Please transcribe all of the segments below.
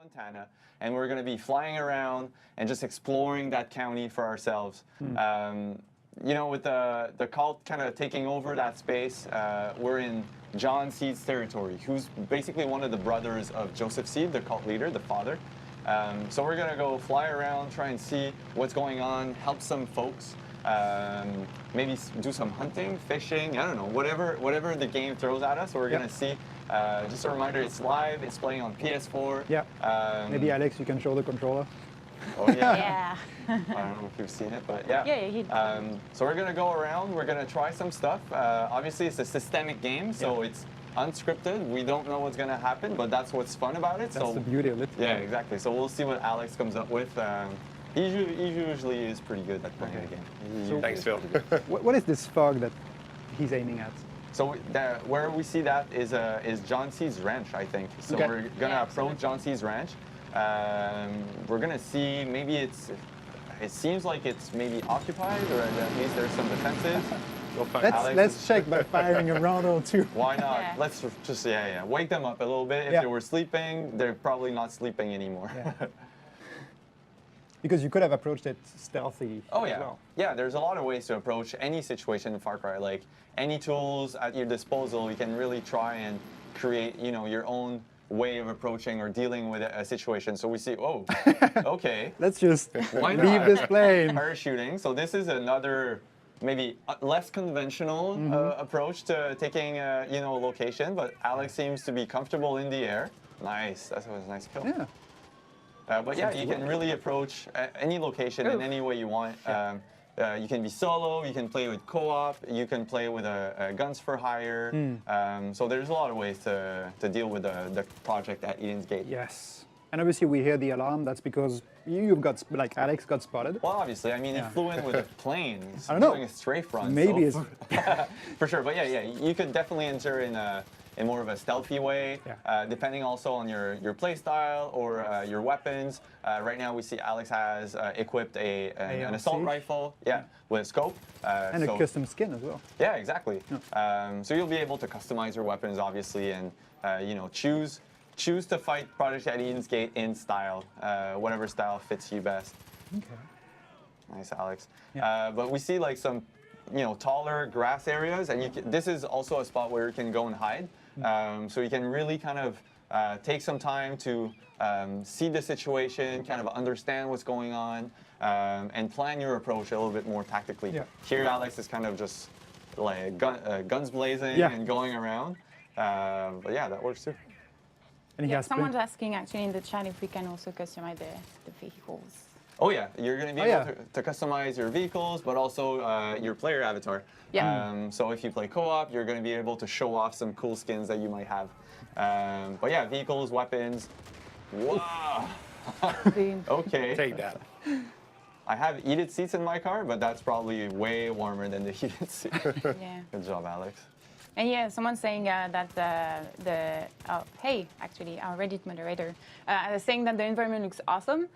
Montana, and we're going to be flying around and just exploring that county for ourselves. You know, with the cult kind of taking over that space, we're in John Seed's territory, who's basically one of the brothers of Joseph Seed, the cult leader, the father. So we're going to go fly around, try and see what's going on, help some folks, maybe do some hunting, fishing, I don't know, whatever the game throws at us, we're going to see. Just a reminder, it's live, it's playing on PS4. Yeah. Maybe Alex, you can show the controller. Oh yeah. Yeah. I don't know if you've seen it, but yeah. Yeah, so we're going to go around, we're going to try some stuff. Obviously, it's a systemic game, so it's unscripted. We don't know what's going to happen, but that's what's fun about it. That's the beauty of it. Yeah, exactly. So we'll see what Alex comes up with. He usually is pretty good at playing the game. So thanks, Phil. What is this fog that he's aiming at? So where we see that is John C's ranch, I think. So we're going to approach John C's ranch. We're going to see, maybe it seems like it's maybe occupied, or at least there's some defenses. Let's check by firing a round or two. Why not? Yeah. Let's just, wake them up a little bit. If they were sleeping, they're probably not sleeping anymore. Yeah. Because you could have approached it stealthy. Oh yeah, as well. Yeah. There's a lot of ways to approach any situation in Far Cry. Like any tools at your disposal, you can really try and create, your own way of approaching or dealing with a situation. So we see, oh, okay. Let's just leave this plane. Parachuting. So this is another maybe less conventional approach to taking a location. But Alex seems to be comfortable in the air. Nice. That was a nice kill. Yeah. But yeah, you can really approach any location in any way you want. You can be solo, you can play with co-op, you can play with a guns for hire. So there's a lot of ways to deal with the project at Eden's Gate. Yes. And obviously we hear the alarm. That's because you've got, like Alex got spotted. Well, obviously, I mean, he flew in with a plane. He's I don't know. doing a strafe run. Maybe so. it's... For sure, but yeah, you could definitely enter in more of a stealthy way, depending also on your play style or your weapons. Right now we see Alex has equipped an assault rifle, with a scope. And a custom skin as well. Yeah, exactly. So you'll be able to customize your weapons, obviously, and choose to fight Project at Eden's Gate in style, whatever style fits you best. Okay. Nice, Alex. Yeah. But we see like some, taller grass areas, and this is also a spot where you can go and hide. So you can really kind of take some time to see the situation, kind of understand what's going on, and plan your approach a little bit more tactically. Yeah. Here, Alex is kind of just like guns blazing and going around. But yeah, that works too. And someone's asking actually in the chat if we can also customize the vehicles. Oh yeah, you're going to be able to customize your vehicles, but also your player avatar. Yeah. So if you play co-op, you're going to be able to show off some cool skins that you might have. But yeah, vehicles, weapons. Wow. Okay. Take that. I have heated seats in my car, but that's probably way warmer than the heated seat. Yeah. Good job, Alex. And yeah, someone's saying that hey, actually, our Reddit moderator saying that the environment looks awesome.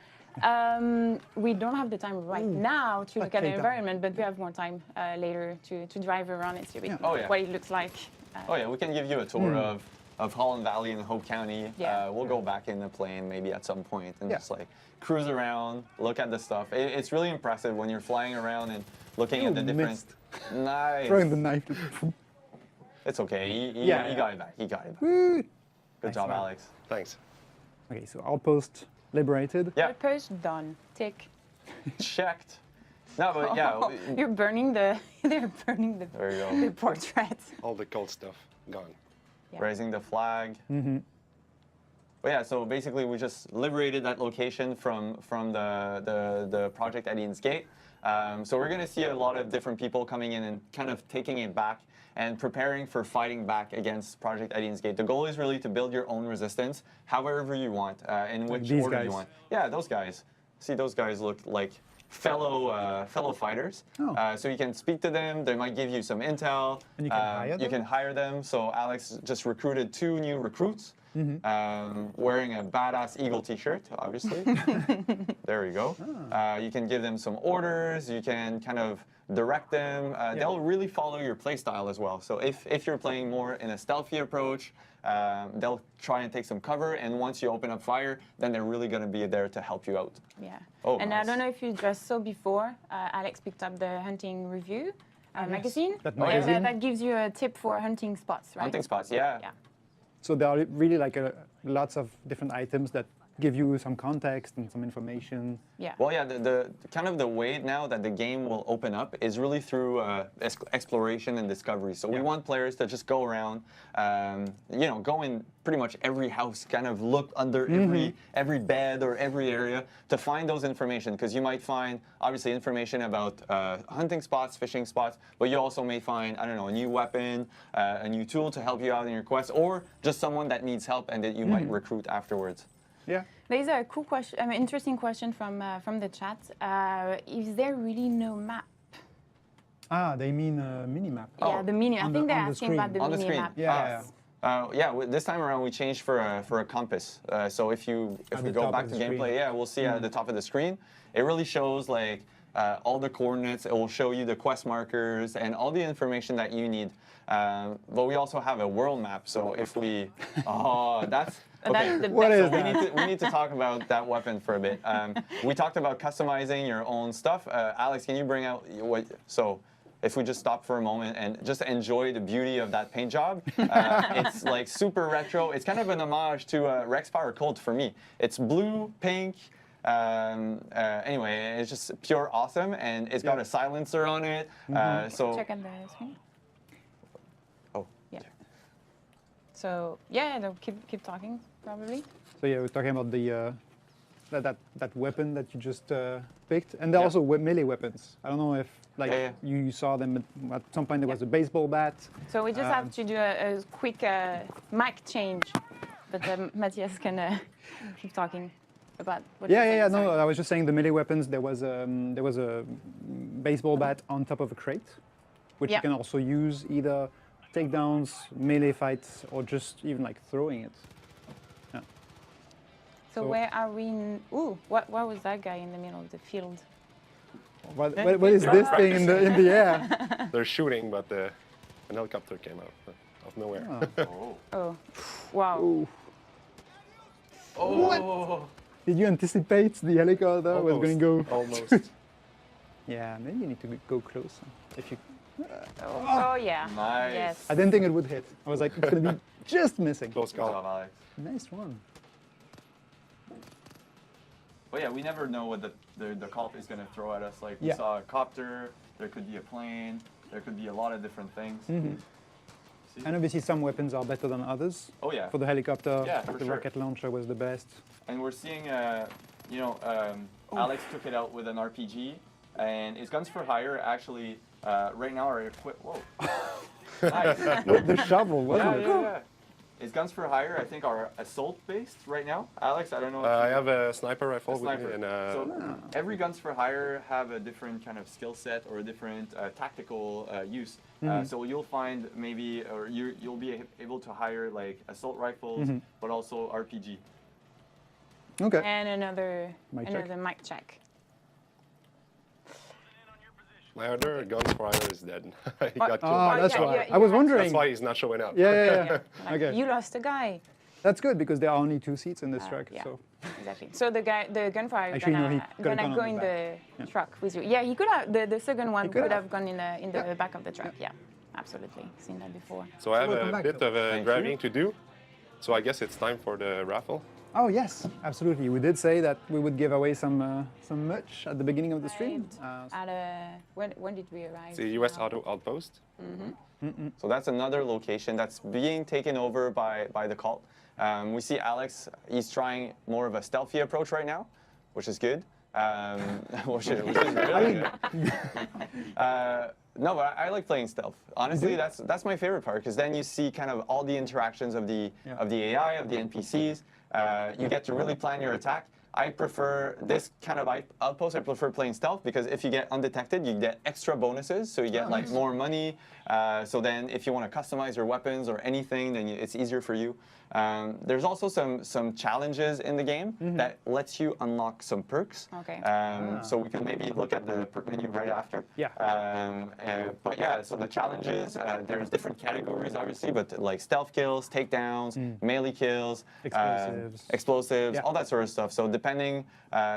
We don't have the time right now to look at the environment, but we have more time later to drive around and see what it looks like. Oh yeah, we can give you a tour of Holland Valley and Hope County. We'll go back in the plane maybe at some point and just like cruise around, look at the stuff. It's really impressive when you're flying around and looking at the different... Nice. Throwing the knife. It's okay. He got it back. He got it back. Good job, Alex. Thanks. Okay, so outpost liberated. Yeah. Outpost done. Tick. Checked. No, but yeah. You're burning they're burning there you go. the portrait. All the cold stuff gone. Yeah. Raising the flag. But yeah, so basically we just liberated that location from the project at Eden's Gate. So we're going to see a lot of different people coming in and kind of taking it back and preparing for fighting back against Project Eden's Gate. The goal is really to build your own resistance, however you want, in which order you want. Yeah, those guys. See, those guys look like fellow fighters. So you can speak to them. They might give you some intel. And you can hire them? You can hire them. So Alex just recruited 2 new recruits. Wearing a badass Eagle t-shirt, obviously. There we go. You can give them some orders. You can kind of direct them. They'll really follow your play style as well. So if you're playing more in a stealthy approach, they'll try and take some cover, and once you open up fire, then they're really going to be there to help you out. Yeah. Oh, and nice. I don't know if you just saw before, Alex picked up the hunting review magazine. That Oh, yeah. magazine. That gives you a tip for hunting spots, right? Hunting spots, yeah. Yeah. So there are really like lots of different items that give you some context and some information. Yeah. Well, yeah, the kind of the way now that the game will open up is really through exploration and discovery. So we want players to just go around, you know, go in pretty much every house, kind of look under every bed or every area to find those information. Because you might find, obviously, information about hunting spots, fishing spots, but you also may find, I don't know, a new weapon, a new tool to help you out in your quest, or just someone that needs help and that you might recruit afterwards. Yeah. There's a cool question, interesting question from the chat. Is there really no map? Ah, they mean minimap. Yeah, the mini. I On think the- they're on the asking screen. about the On the mini screen. map. Yeah, Yeah, this time around we changed for a compass. So if we the go top back of to the gameplay, screen. yeah, we'll see at the top of the screen. It really shows like all the coordinates. It will show you the quest markers and all the information that you need. But we also have a world map. So if we, that's okay. That's the What best is one. that? We need to talk about that weapon for a bit. We talked about customizing your own stuff. Alex, can you bring out what? So, if we just stop for a moment and just enjoy the beauty of that paint job, it's like super retro. It's kind of an homage to Rexfire Colt for me. It's blue, pink. Anyway, it's just pure awesome, and it's got a silencer on it. So. Check on the screen. Oh. Yeah. So yeah, no, keep talking probably. So yeah, we're talking about the that weapon that you just picked, and there are Yeah. also melee weapons. I don't know if like Yeah. you saw them at some point. There was a baseball bat. So we just have to do a quick mic change, but Matthias can keep talking about what you're Yeah. saying, No, sorry. I was just saying the melee weapons. There was a baseball bat on top of a crate, which Yeah. you can also use either takedowns, melee fights, or just even like throwing it. So So- where are we? Ooh, what was that guy in the middle of the field? What is this thing in the air? They're shooting, but an helicopter came out of nowhere. Oh, wow. Ooh. Oh. Did you anticipate the helicopter was going to go? Almost. Yeah, maybe you need to go closer. If you, Oh yeah. Nice. Yes. I didn't think it would hit. I was like, it's going to be just missing. Close Good job, call. Alex. Nice one. But yeah, we never know what the cult is going to throw at us. Like we Yeah. saw a copter, there could be a plane, there could be a lot of different things. See? And obviously, some weapons are better than others. Oh yeah. For the helicopter, Yeah, for the sure. rocket launcher was the best. And we're seeing, Alex took it out with an RPG, and his guns for hire actually right now are equipped. Whoa. Nice. The shovel, wasn't it? Yeah. His guns for hire, I think, are assault based right now. Alex, I don't know. If I you- have a sniper rifle a sniper. with me, and So every guns for hire have a different kind of skill set or a different tactical use. So you'll find maybe, or you'll be able to hire like assault rifles, but also RPG. Okay. And another Mic check. mic check. my other gun for hire is dead. He got killed. Ah, Oh, that's yeah, why. yeah, I was yeah. wondering. That's why he's not showing up. Yeah. Like, Okay. You lost a guy. That's good because there are only 2 seats in this truck. Yeah. So Exactly. So the gunfire Actually, no, he could've gonna gone go on in the the truck with you. Yeah, he could have. The second one could could have. have gone in the back of the truck. Yeah, absolutely. Seen that before. So I have welcome a back. bit of Thank driving you. to do. So I guess it's time for the raffle. Oh yes, absolutely. We did say that we would give away some merch at the beginning of the stream. When did we arrive? It's the U.S. Auto Outpost. So that's another location that's being taken over by the cult. We see Alex, he's trying more of a stealthy approach right now, which is good. Which is really good. No, but I like playing stealth. Honestly, that's my favorite part because then you see kind of all the interactions of the AI, of the NPCs. You get to really plan your attack. I prefer this kind of outpost. I prefer playing stealth because if you get undetected, you get extra bonuses. So you get like more money. So then if you want to customize your weapons or anything, then it's easier for you. There's also some challenges in the game that lets you unlock some perks. Okay. So we can maybe look at the perk menu right after. Yeah. But yeah, so the challenges, there's different categories obviously, but like stealth kills, takedowns, melee kills, explosives, Yeah. all that sort of stuff. So depending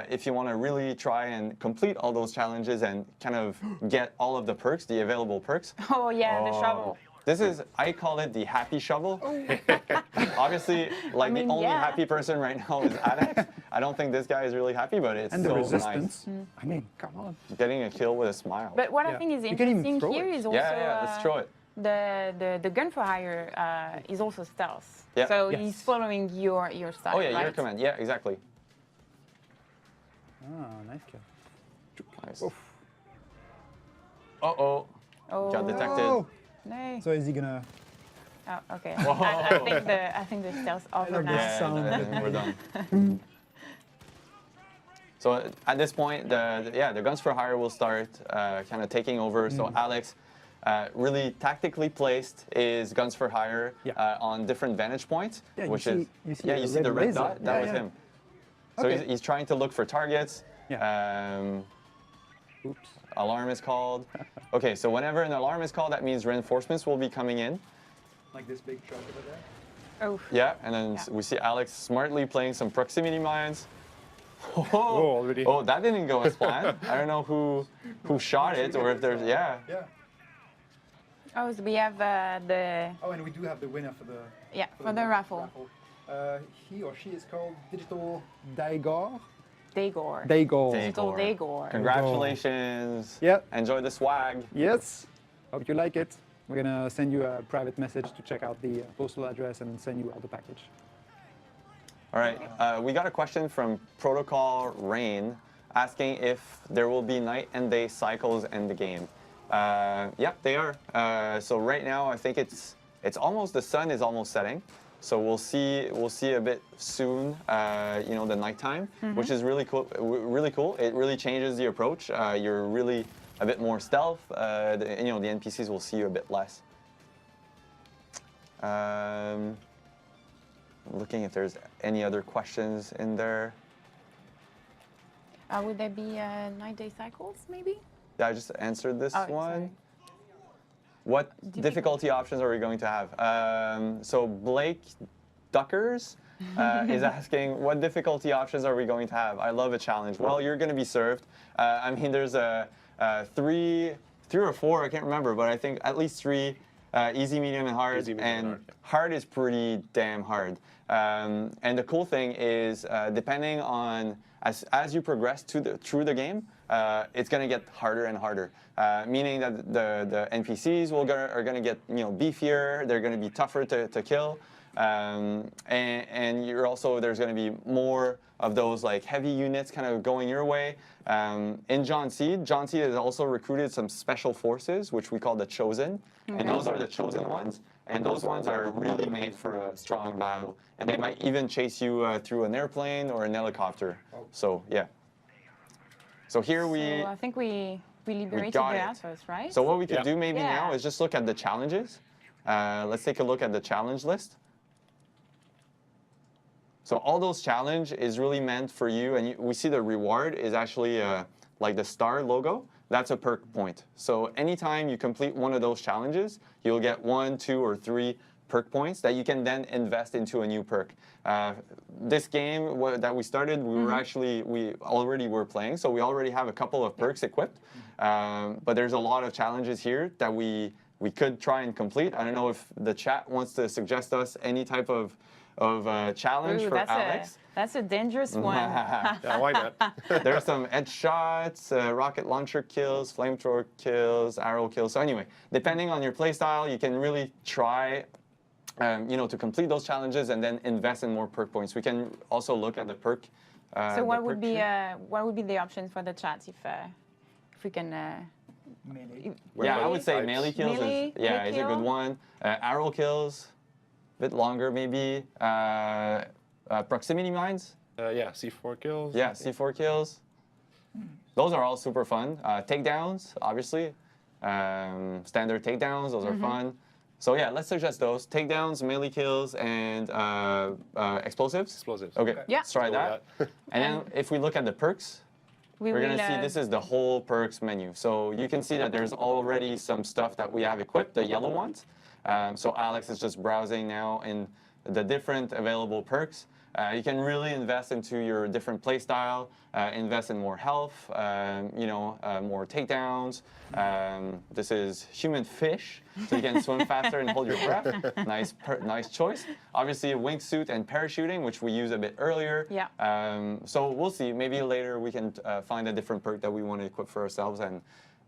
if you want to really try and complete all those challenges and kind of get all of the perks, the available perks. Oh yeah, the shovel. This is, I call it the happy shovel. Obviously, like mean, the only yeah. happy person right now is Alex. I don't think this guy is really happy, but it's And the so resistance. nice. I mean, come on. Getting a kill with a smile. But what I Yeah. think is You can even interesting throw here it. is also yeah, let's throw it. the gun for hire is also stealth. Yeah. So Yes. he's following your style. Oh yeah, right? your command. Yeah, exactly. Ah, nice kill. Nice. Oof. Uh-oh. Oh. Got detected. Oh, No. so is he gonna? Oh, okay. I think the stealth over love now. this Yeah, sound. we're done. So at this point, the guns for hire will start kind of taking over. So Alex really tactically placed his guns for hire Yeah. on different vantage points, Yeah, which you is see yeah, a you see red the red laser. dot. That Yeah, was yeah. him. So Okay. he's trying to look for targets. Yeah. Oops. Alarm is called. Okay, so whenever an alarm is called, that means reinforcements will be coming in. Like this big truck over there. Oh. Yeah, and then Yeah. we see Alex smartly playing some proximity mines. Oh, already. Oh, that didn't go as planned. I don't know who shot it or if there's Yeah. Oh, so we have the Oh, and we do have the winner for the for the raffle. He or she is called Digital Daigor. Daigor. Daigor. Digital Daigor. Congratulations. Yeah. Enjoy the swag. Yes. Hope you like it. We're gonna send you a private message to check out the postal address and send you out the package. All right. We got a question from Protocol Rain asking if there will be night and day cycles in the game. Yep, they are. So right now, I think it's almost, the sun is almost setting. So we'll see a bit soon. You know, the nighttime, which is really cool. Really cool. It really changes the approach. You're really a bit more stealth. You know, the NPCs will see you a bit less. Looking if there's any other questions in there. Would there be night-day cycles, maybe? Yeah, I just answered this Oh, one. sorry. What difficulty options are we going to have? So Blake Duckers is asking, what difficulty options are we going to have? I love a challenge. Well, you're going to be served. I mean, there's three or four, I can't remember, but I think at least three. Easy, medium, and hard. Easy, medium, and hard, yeah. Hard is pretty damn hard. And the cool thing is, depending on as you progress through the game, it's going to get harder and harder. Meaning that the NPCs are going to get beefier. They're going to be tougher to kill. And you're also, there's going to be more of those like heavy units kind of going your way. In John Seed has also recruited some special forces, which we call the Chosen. And those are the chosen ones. And those ones are really made for a strong battle. And they might even chase you through an airplane or an helicopter. So, yeah. So here So I think we liberated got the it. answers, right? So what we could Yeah. do maybe Yeah. now is just look at the challenges. Let's take a look at the challenge list. So all those challenge is really meant for you, and we see the reward is actually like the star logo. That's a perk point. So anytime you complete one of those challenges, you'll get 1, 2, or 3 perk points that you can then invest into a new perk. This game that we started, we already were playing, so we already have a couple of perks equipped. But there's a lot of challenges here that we could try and complete. I don't know if the chat wants to suggest us any type of challenge Ooh, for Alex. That's a dangerous one. Yeah, why not? There's some headshots, rocket launcher kills, flamethrower kills, arrow kills. So anyway, depending on your playstyle, you can really try, to complete those challenges and then invest in more perk points. We can also look at the perk. So what would be the options for the chat if we can? Melee. Yeah, I would say Types. melee kills Melee, is a kill. good one. Arrow kills, a bit longer maybe. Proximity mines. Yeah, C4 kills. Yeah, C4 kills. Those are all super fun. Takedowns, obviously. Standard takedowns, those are fun. So yeah, let's suggest those. Takedowns, melee kills, and explosives. Explosives. Okay, Yeah. let's try Go with that. And then if we look at the perks, we're will, gonna see this is the whole perks menu. So you can see that there's already some stuff that we have equipped, the yellow ones. So Alex is just browsing now in the different available perks. You can really invest into your different play style, invest in more health, more takedowns. This is human fish, so you can swim faster and hold your breath. Nice choice. Obviously, a wingsuit and parachuting, which we used a bit earlier. Yeah. So we'll see. Maybe later we can find a different perk that we want to equip for ourselves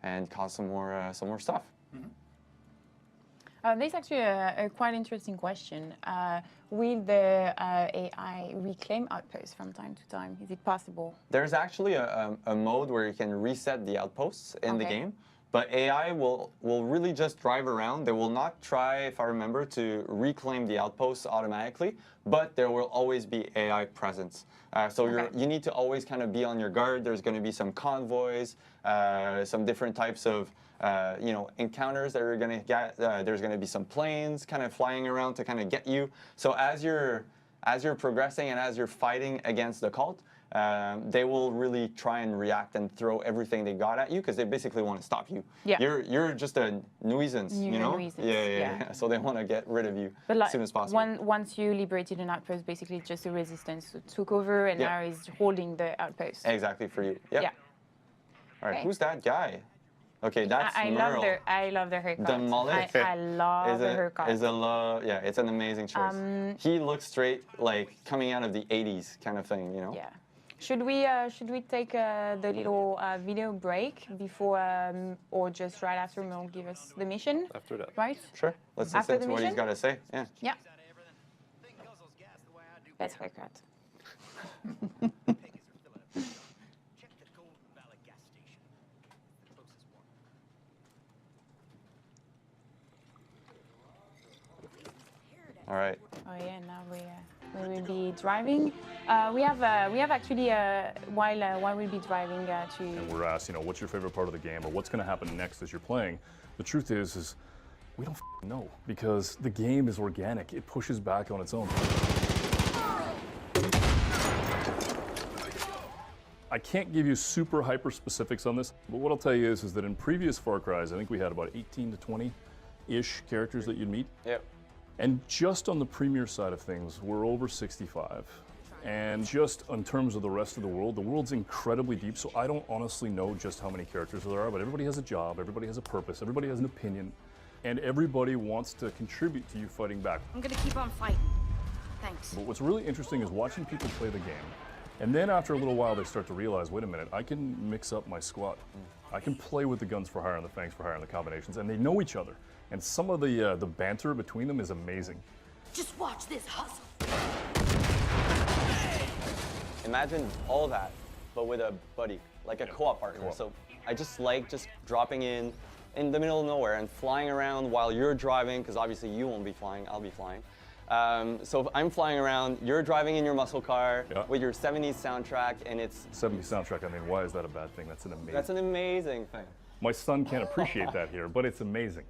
and cause some more stuff. There's actually a quite interesting question. Will the AI reclaim outposts from time to time? Is it possible? There's actually a mode where you can reset the outposts in the Okay. game, but AI will really just drive around. They will not try, if I remember, to reclaim the outposts automatically, but there will always be AI presence. So Okay. you need to always kind of be on your guard. There's going to be some convoys, some different types of encounters that are going to get. There's going to be some planes kind of flying around to kind of get you. So as you're progressing and as you're fighting against the cult, they will really try and react and throw everything they got at you because they basically want to stop you. Yeah. You're just a nuisance, you know? nuisance, Yeah. yeah. So they want to get rid of you But as soon as possible. once you liberated an outpost, basically just the resistance took over and Yeah. now is holding the outpost. Exactly for you. Yep. Yeah. All right, Okay. who's that guy? Okay, that's I Merle. love the haircut. The mullet I love the haircut. yeah, it's an amazing choice. He looks straight like coming out of the 80s kind of thing, you know? Yeah. Should we take the little video break before or just right after Mel give us the mission? After that. Right? Sure. Let's After listen the to what he's mission? got to say. Yeah. Yeah. Best haircut. All right. Oh yeah, now we will be driving. We have actually while we'll be driving to. We're asked, what's your favorite part of the game, or what's going to happen next as you're playing. The truth is we don't know, because the game is organic. It pushes back on its own. I can't give you super hyper specifics on this, but what I'll tell you is that in previous Far Cry's, I think we had about 18 to 20-ish characters that you'd meet. Yep. And just on the Premier side of things, we're over 65. And just in terms of the rest of the world's incredibly deep, so I don't honestly know just how many characters there are, but everybody has a job, everybody has a purpose, everybody has an opinion, and everybody wants to contribute to you fighting back. I'm gonna keep on fighting. Thanks. But what's really interesting is watching people play the game, and then after a little while they start to realize, wait a minute, I can mix up my squad. I can play with the guns for hire and the fangs for hire and the combinations, and they know each other. And some of the banter between them is amazing. Just watch this hustle. Imagine all that, but with a buddy, like a co-op partner. Co-op. So I just like dropping in the middle of nowhere and flying around while you're driving, because obviously you won't be flying, I'll be flying. So if I'm flying around, you're driving in your muscle car Yeah. with your 70s soundtrack, and it's 70s soundtrack, I mean, why is that a bad thing? That's an amazing thing. My son can't appreciate that here, but it's amazing.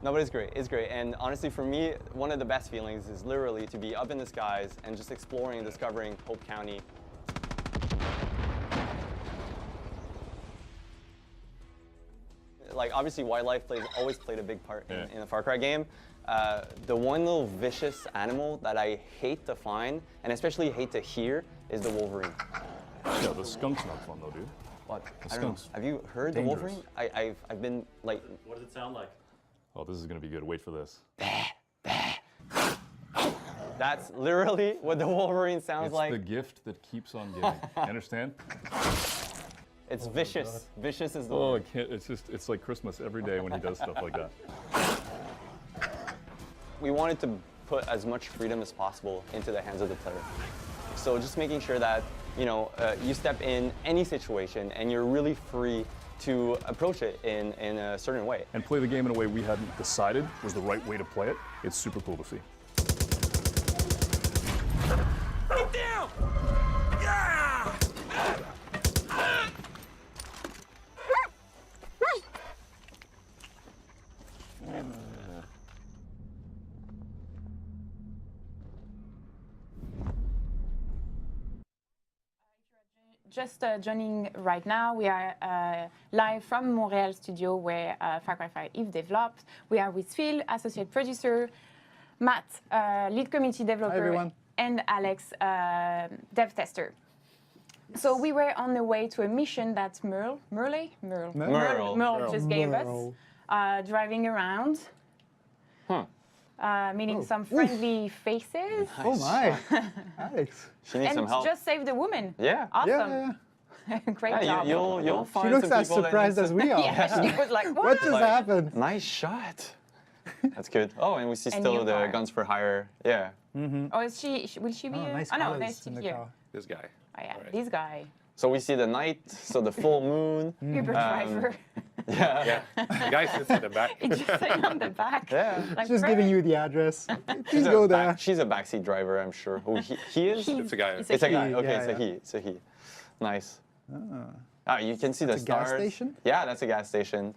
No, but it's great. It's great. And honestly, for me, one of the best feelings is literally to be up in the skies and just exploring and discovering Hope County. Like, obviously, wildlife always played a big part in a Far Cry game. The one little vicious animal that I hate to find, and especially hate to hear, is the Wolverine. Yeah, the skunk's not fun though, dude. What? The I don't know. skunks. Have you heard Dangerous. the Wolverine? I've been like. What does it sound like? Oh, this is gonna be good. Wait for this. That's literally what the Wolverine sounds It's like. the gift that keeps on giving. You understand? It's vicious. Vicious is the Oh, word. I can't. It's like Christmas every day when he does stuff like that. We wanted to put as much freedom as possible into the hands of the player. So just making sure that you step in any situation and you're really free to approach it in a certain way. And play the game in a way we hadn't decided was the right way to play it. It's super cool to see. Get down! Yeah! Just joining right now, we are live from Montreal studio where Far Cry 5 is developed. We are with Phil, associate producer, Matt, lead community developer, and Alex, dev tester. So we were on the way to a mission that Merle just gave us, driving around, meeting some friendly faces. Oh my, Alex. She needs some help. Just saved a woman. Yeah. Awesome. Great job. You'll find She looks some as people that surprised need as we are. Yeah, she was like, What just Like- happened? Nice shot. That's good. Oh, and we see And still new the car. guns for hire. Yeah. Oh, is she? Will she be? Oh, nice oh no, colors there's Steve in the here. car. This guy. Oh yeah, Alright. this guy, So we see the night, so the full moon. Uber driver. Yeah. Yeah. The guy sits at the back. It's just sitting on the back. Yeah. Like, Just giving you the address. Please a go there. she's a backseat driver, I'm sure. Oh, he is? It's a guy. It's a guy. he. Okay, Yeah, it's a yeah. he. It's a he. Nice. You can see the That's a gas stars. station? Yeah, that's a gas station.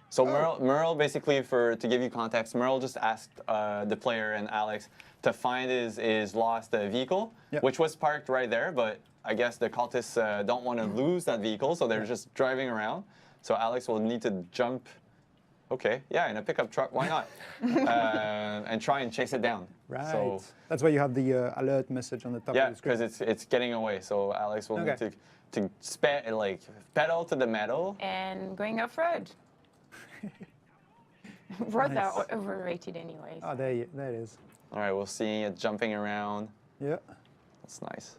So Merle, basically, to give you context, Merle just asked the player and Alex to find his lost vehicle, Yep. which was parked right there. But I guess the cultists don't want to lose that vehicle, so they're just driving around. So Alex will need to jump. Okay, yeah, in a pickup truck. Why not? And try and chase it down. Right. So, That's why you have the alert message on the top yeah, of the screen. because it's getting away. So Alex will Okay. need to pedal to the metal. And going off road. Roads Nice. are overrated anyways. Oh, there it is. All right, we'll see it jumping around. Yeah. That's nice.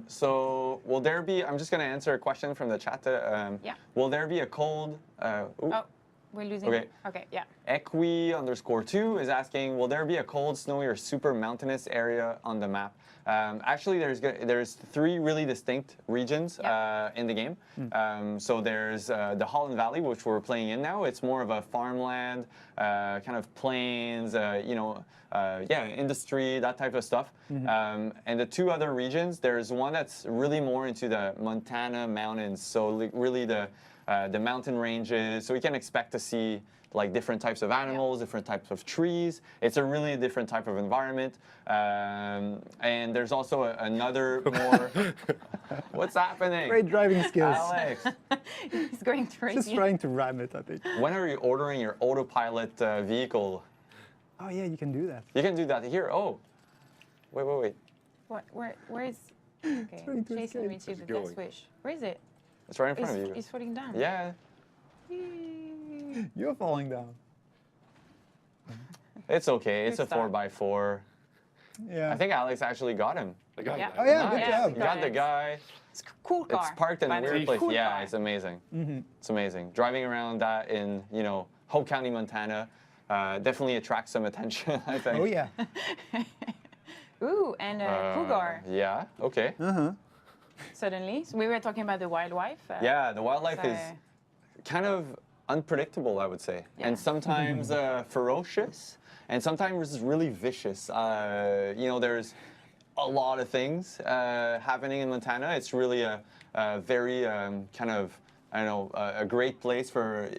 So will there be? I'm just going to answer a question from the chat. Yeah. Will there be a cold? Oh, we're losing. Okay. Okay. Yeah. Equi_2 is asking, will there be a cold, snowy, or super mountainous area on the map? Actually, there's 3 really distinct regions in the game. So there's the Holland Valley, which we're playing in now. It's more of a farmland, kind of plains, industry, that type of stuff. And the 2 other regions, there's one that's really more into the Montana mountains. So really the mountain ranges. So we can expect to see like different types of animals, different types of trees. It's a really different type of environment. And there's also another more. What's happening? Great driving skills. Alex, He's going crazy. Just trying to ram it, I think. when are you ordering your autopilot vehicle? Oh yeah, you can do that. You can do that here. Oh, wait. What? Where is? Okay. trying to Jason escape. received the going? death wish. Where is it? it's right in front of you. It's falling down. Yeah, You're falling down. it's okay. It's Good a start. 4x4. Yeah. I think Alex actually got him. The guy. Yeah. Oh yeah, good Nice. job. You got the guy. It's a cool car. It's parked in by a the weird way. place. Cool Yeah, car. it's amazing. It's amazing. Driving around that in, Hope County, Montana, definitely attracts some attention, I think. Oh yeah. Ooh, and a cougar. Yeah, okay. Suddenly, so we were talking about the wildlife. Yeah, the wildlife so- is kind of unpredictable, I would say. Yeah. And sometimes ferocious, and sometimes really vicious. There's a lot of things happening in Montana. It's really a very kind of, a great place for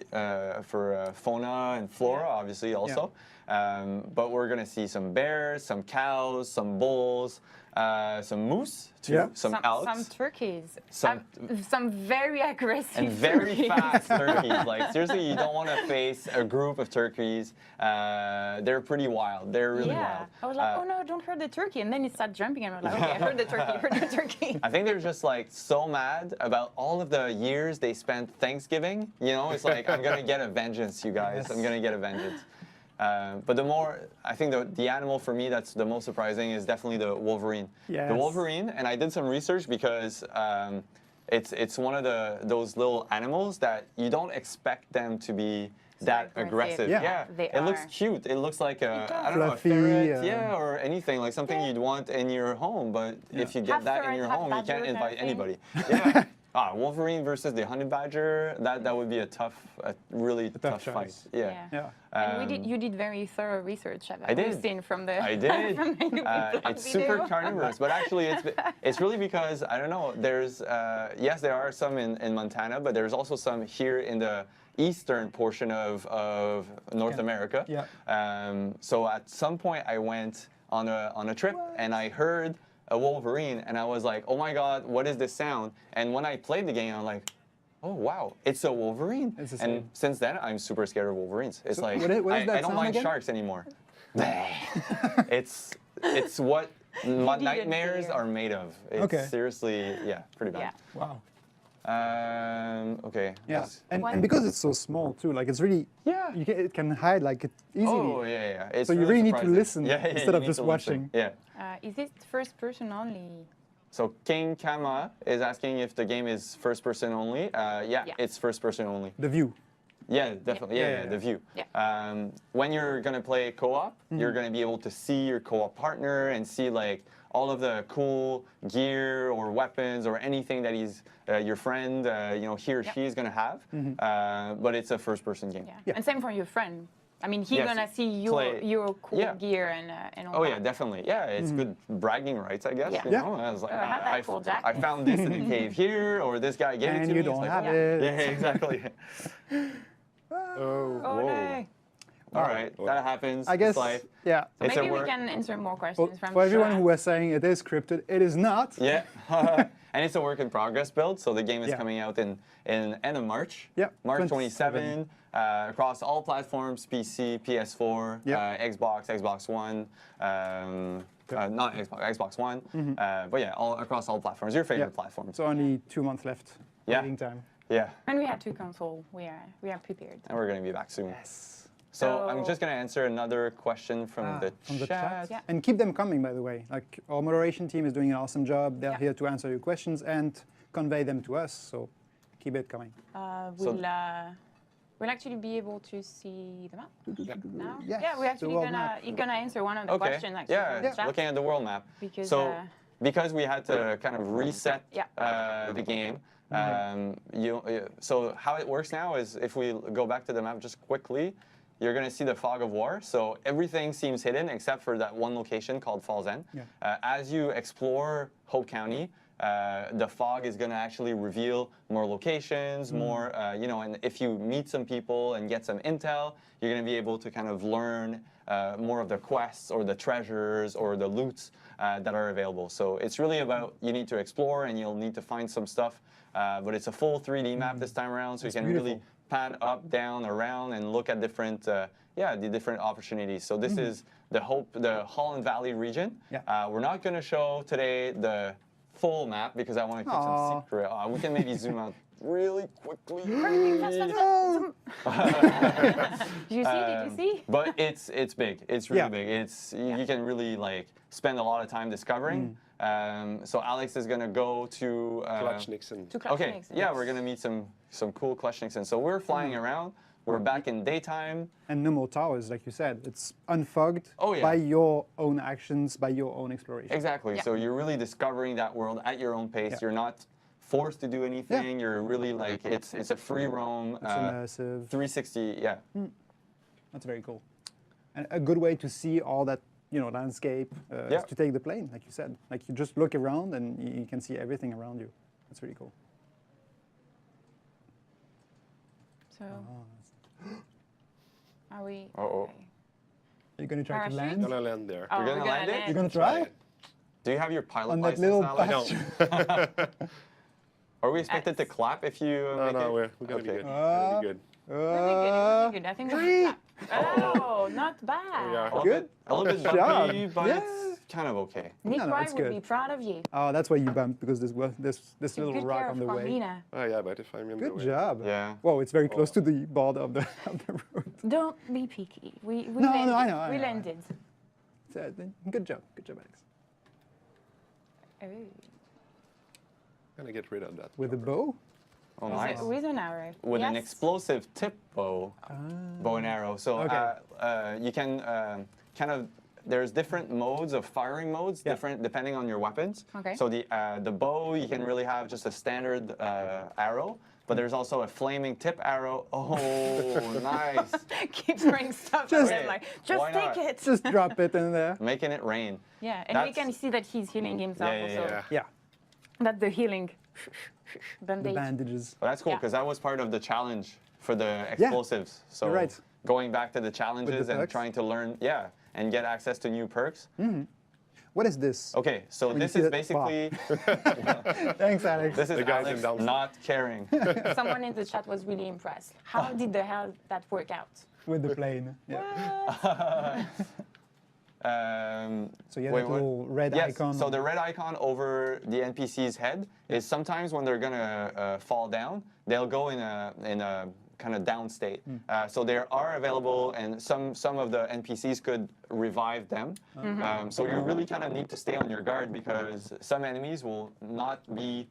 fauna and flora, obviously, also. But we're going to see some bears, some cows, some bulls, some moose, too, Yeah. some elks. Some turkeys. Some- Some very aggressive And very turkeys. fast turkeys. Like, seriously, you don't want to face a group of turkeys. They're pretty wild. They're really Yeah. wild. I was like, oh no, don't hurt the turkey. And then it started jumping and I was like, okay, I heard the turkey, heard the turkey. I think they're just like so mad about all of the years they spent Thanksgiving. It's like, I'm going to get a vengeance, you guys. Yes. I'm going to get a vengeance. But I think the animal for me that's the most surprising is definitely the wolverine. Yes. The wolverine, and I did some research because it's one of those little animals that you don't expect them to be that aggressive. aggressive. Yeah. They it looks are. cute. It looks like does. I don't know, a Fluffy, ferret, or anything like something Yeah. you'd want in your home. But if you get Half that in ferret, your half home, you badger can't kind of invite thing. anybody. Yeah. Wolverine versus the honey badger. That would be a really tough fight. choice. Yeah. Yeah. And you did very thorough research. I did. We've seen from the I did. from the vlog It's super video. carnivorous, but actually it's really because, I don't know, there's, yes, there are some in Montana, but there's also some here in the eastern portion of North America. Yeah. So at some point I went on a trip and I heard a Wolverine, and I was like, oh my god, what is this sound? And when I played the game, I'm like, oh wow, it's a Wolverine. It's the and same. since then, I'm super scared of Wolverines. It's So like what is that I don't sound mind again? sharks anymore. it's what my didn't nightmares dare. are made of. It's Okay. seriously, yeah, pretty bad. Yeah. Wow. Okay. Yeah, let's- and because it's so small too, like it's really Yeah. it can hide like it easily. Oh yeah. It's So you really need to surprising. listen Yeah, instead you of need just to listen. watching. Yeah. Is it first person only? So King Kama is asking if the game is first person only. Yeah, Yeah. it's first person only. The view. Yeah, definitely. Yeah, Yeah. the view. Yeah. When you're gonna play co-op, you're gonna be able to see your co-op partner and see like all of the cool gear or weapons or anything that he's your friend, he or she is gonna have. But it's a first-person game. Yeah. And same for your friend. I mean, he's Yes, gonna see play- your cool yeah. gear and all Oh that. yeah, definitely. Yeah, it's good bragging rights, I guess. Yeah. You Yeah. know? I was like, I have that cool jacket. I found this in a cave here, or this guy gave it And to you me. don't It's like, have yeah. it. Yeah, exactly. Oh, Oh, no. All right, that happens. I guess. It's life. Yeah. It's Maybe a we work. can answer more For, questions from for everyone chat. who was saying it is scripted, it is not. Yeah, and it's a work in progress build. So the game is Yeah. coming out in end of March. Yep, March 27. 27. Across all platforms: PC, PS4, Yep. Xbox, Xbox One. Not Xbox, Xbox One. But yeah, all across all platforms. Your favorite Yeah. platforms. So only 2 months left. Yeah. Waiting time. Yeah, And we have two console. We are prepared. and we're gonna be back soon. Yes. So I'm So- just gonna answer another question from the From the chat. chat. Yeah. And keep them coming, by the way. Like our moderation team is doing an awesome job. They're Yeah. here to answer your questions and convey them to us. So keep it coming. So- We'll actually be able to see the map now. Yes, Yeah, we're the actually world gonna map. you're gonna answer one of the Okay. questions actually. Yeah, from the chat. looking at the world map. Because, so because we had to kind of reset Yeah. the game. So how it works now is if we go back to the map just quickly, you're going to see the fog of war. So everything seems hidden except for that one location called Falls End. Yeah. As you explore Hope County, the fog is going to actually reveal more locations, more, and if you meet some people and get some intel, you're going to be able to kind of learn more of the quests or the treasures or the loots that are available. So it's really about you need to explore and you'll need to find some stuff. But it's a full 3D map this time around, so you can really beautiful. pan up, down, around, and look at different, the different opportunities. So this is the Holland Valley region. Yeah. We're not going to show today the full map because I want to keep Aw. some secret. We can maybe zoom out really quickly. Did you see? Did you see? But it's big. It's really Yeah. big. You can really like spend a lot of time discovering. So Alex is gonna go to Clutch Nixon. To Clutch Okay, Nixon. yeah, we're gonna meet some cool Clutch Nixon. So we're flying around. We're back in daytime. And no more towers, like you said. It's unfogged Oh, yeah. by your own actions, by your own exploration. Exactly. Yeah. So you're really discovering that world at your own pace. Yeah. You're not forced to do anything. You're really like it's a free roam. It's immersive. 360. Yeah. That's very cool. And a good way to see all that, landscape Yeah. is to take the plane, like you said. Like you just look around and you can see everything around you. That's really cool. So, are we? Uh-oh. okay. Are you going to try Parachute? to land? Gonna land there. Oh, You're gonna we're land it? You're going to try? Do you have your pilot On that license, little Alex? bastion. Are we expected to clap if you make No, it? we're gonna be Okay. good. We're gonna be good. We'll be good. We'll be good. I think we'll clap. Oh, not bad. Yeah. A little Good. bit, a little bit Good job. bumpy, but Yeah. it's kind of okay. Nick No, no, Wright it's would good. be proud of you. Oh, that's why you bumped, because there's this Took little good rock care on the of way. Carmina. Oh yeah, but if I'm in the Good way. job. Yeah. Whoa, it's very close to the border of the road. Don't be picky. We No, landed. I know, I we know. landed. So, good job, Alex. Oh. Gonna get rid of that. With the bow? Oh, nice. With an arrow. With an Yes. explosive tip bow and arrow. So Okay. you can kind of. There's different modes of firing modes, Yeah. different depending on your weapons. Okay. So the bow, you can really have just a standard arrow, but there's also a flaming tip arrow. Oh, nice! Keep throwing stuff at Just- him, like, just Why take not? it. Just drop it in there. Making it rain. Yeah, and we That's- can see that he's healing himself Yeah, yeah, also. yeah. Yeah, That's the healing. the Bandage. bandages. But that's cool Yeah. because that was part of the challenge for the explosives. So you're right. going back to the challenges and perks. trying to learn, and get access to new perks. What is this? Okay, so When you this see is that- basically Thanks, Alex. this is The guys in Alex downstairs. not caring. Someone in the chat was really impressed. How did the hell that work out? With the plane. Yeah. So you have Wait, that what? little red Yes, icon. so the red icon over the NPC's head is sometimes when they're gonna fall down, they'll go in a kind of down state. So they are available, and some of the NPCs could revive them. So you really kind of need to stay on your guard because some enemies will not be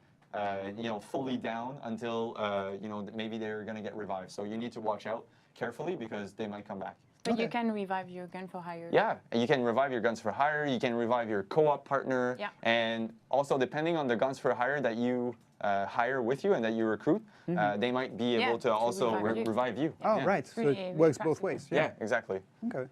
fully down until maybe they're gonna get revived. So you need to watch out carefully because they might come back. But you can revive your gun for hire. Yeah, and you can revive your guns for hire. You can revive your co-op partner. Yeah. And also, depending on the guns for hire that you hire with you and that you recruit, they might be Yeah, able to to also revive you. revive you. Oh, Yeah. right. So Really it works both practical. ways. Yeah, exactly. Okay.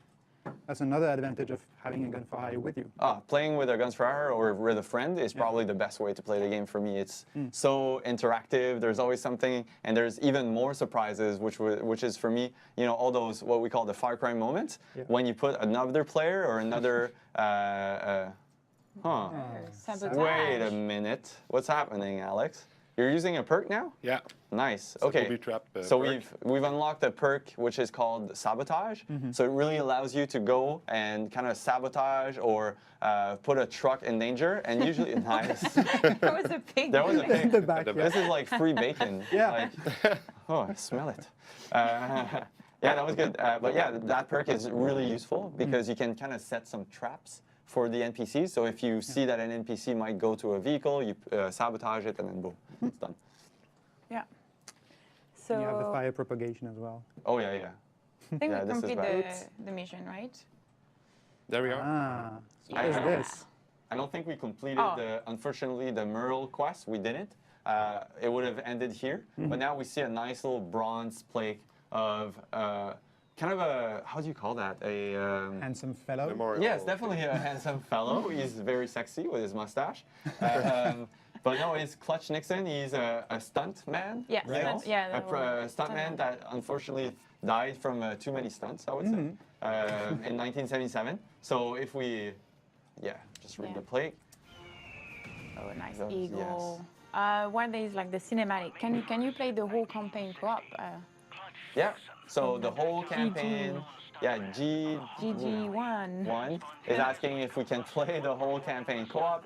That's another advantage of having a gun for hire with you. Playing with a guns for hire or with a friend is probably the best way to play the game for me. It's so interactive. There's always something, and there's even more surprises, which is for me, all those what we call the Far Cry moments when you put another player or another. Sabotage. Wait a minute. What's happening, Alex? You're using a perk now? Yeah. Nice. So Okay. booby trap, So perk. we've unlocked a perk which is called sabotage. So it really allows you to go and kind of sabotage or put a truck in danger. And usually, nice. There was a pig. There was a pig. The back, yeah. This is like free bacon. Yeah. Like, oh, I smell it. Yeah, that was good. But yeah, that perk is really useful because you can kind of set some traps for the NPCs. So if you see that an NPC might go to a vehicle, you sabotage it, and then boom, it's done. Yeah. So You have the fire propagation as well. Oh yeah, yeah. I think Yeah, we this is complete bad. the mission, right? There we are. Ah, so I- what is this? I don't think we completed Oh. unfortunately, the Merle quest. We didn't. It would have ended here. But now we see a nice little bronze plate of kind of a, how do you call that? Handsome fellow. Memorial. Yes, definitely a handsome fellow. He's very sexy with his mustache. But no, it's Clutch Nixon. He's a stunt man. Yeah, you know? stunt- yeah, a that one. stunt man that unfortunately died from too many stunts, I would say, in 1977. So if we, just read Yeah. the plate. Oh, a nice Yes. eagle. One is like the cinematic. Can you play the whole campaign co-op? Yeah. So the whole campaign, GG1. One is asking if we can play the whole campaign co-op.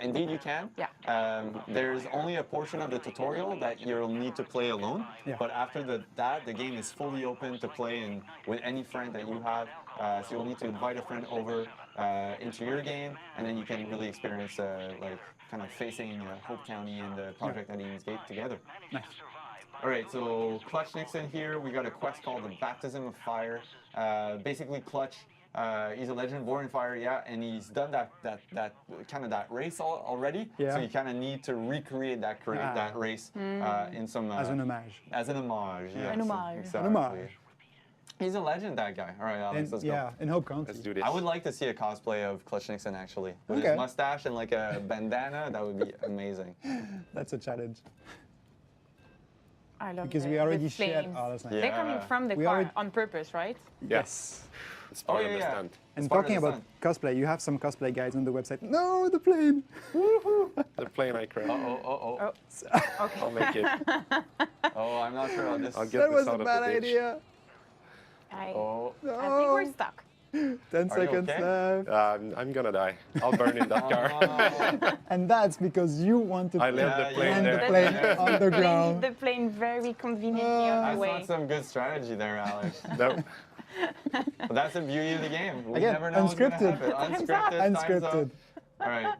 Indeed, you can. Yeah. There's only a portion of the tutorial that you'll need to play alone. Yeah. But after that, the game is fully open to play with any friend that you have. So you'll need to invite a friend over into your game, and then you can really experience kind of facing Hope County and the Project Eden's Gate together. Nice. All right, so Clutch Nixon here. We got a quest called the Baptism of Fire. Basically, Clutch, he's a legend born in fire, yeah, and he's done that kind of that race already. Yeah. So you kind of need to recreate that race in some As an homage. as an homage. Yes, An homage. Exactly. An homage. He's a legend, that guy. All right, Alex, And, let's yeah, in Hope County. Let's do this. go. I would like to see a cosplay of Clutch Nixon actually, with Okay. his mustache and like a bandana. That would be amazing. That's a challenge. I love Because the, we already the shared. flames. Oh, that's nice. Yeah. They're coming from the We car already- on purpose, right? Yes. It's part Oh, of yeah, the yeah. stunt. And part of talking the about cosplay, you have some cosplay guides on the website. No, the plane. The plane I crashed. Oh. I'll make it. Oh, I'm not sure on this. I'll get That this was a out of bad the ditch. idea. I Oh. think we're stuck. 10 Are you seconds okay? left. I'm gonna die. I'll burn in that car. And that's because you want to I left Yeah, the plane land yeah. the there. plane Yeah. on the ground. The plane very conveniently on That's the way. not some good strategy there, Alex. No. But that's the beauty of the game. We Again, never know unscripted. what's gonna happen. Unscripted. Time's Unscripted. up. All right,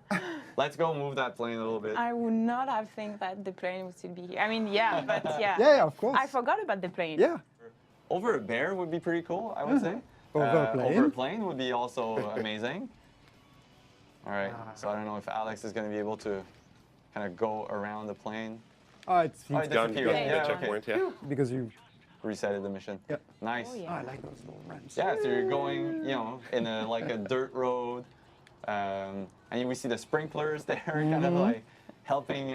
let's go move that plane a little bit. I would not have think that the plane would still be here. I mean, yeah, but yeah. Yeah, of course. I forgot about the plane. Yeah. Over a bear would be pretty cool, I would say. Over a plane. Over a plane would be also amazing. All right, so I don't know if Alex is going to be able to kind of go around the plane. Oh, it's Oh, it Done. disappeared. Yeah, The yeah. checkpoint, yeah. because you. Resetted the mission. Yeah. Nice. Oh, Oh, yeah. I like those little ramps. Yeah, so you're going, in like a dirt road, and we see the sprinklers there, kind of like helping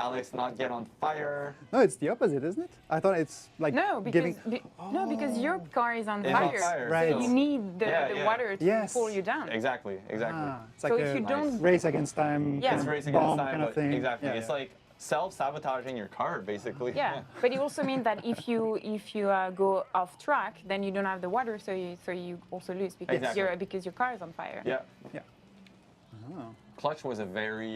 Alex not get on fire. No, it's the opposite, isn't it? I thought it's like No, because giving. no, because your car is on It's on fire. fire, Right. So you need the, Yeah, the yeah. water to Yes. pull you down. Exactly. It's So like if a you don't- race against time. Yeah. kind It's of racing bomb against time, kind of but thing. exactly. Yeah, It's yeah. like self-sabotaging your car, basically. Yeah, but it also means that if you go off track, then you don't have the water, so you also lose because Exactly. because your car is on fire. Yeah. Yeah. Oh. Clutch was a very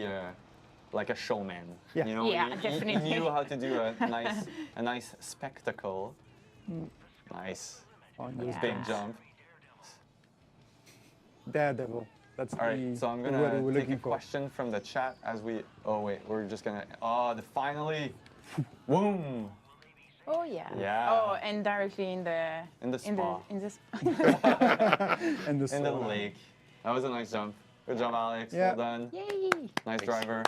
like a showman. Yeah. You know, Yeah, he definitely. knew how to do a nice spectacle. Nice. On Yeah. those Big things. jump. Daredevil. That's All right, so I'm the word gonna we were take looking a for. question from the chat as we. Oh wait, we're just gonna. Oh, finally, boom! Oh yeah. Yeah. Oh, and directly in the In the spa. in the spa. And the In the sauna. lake. That was a nice jump. Good job, Alex. Yeah. Well done. Yay. Nice driver.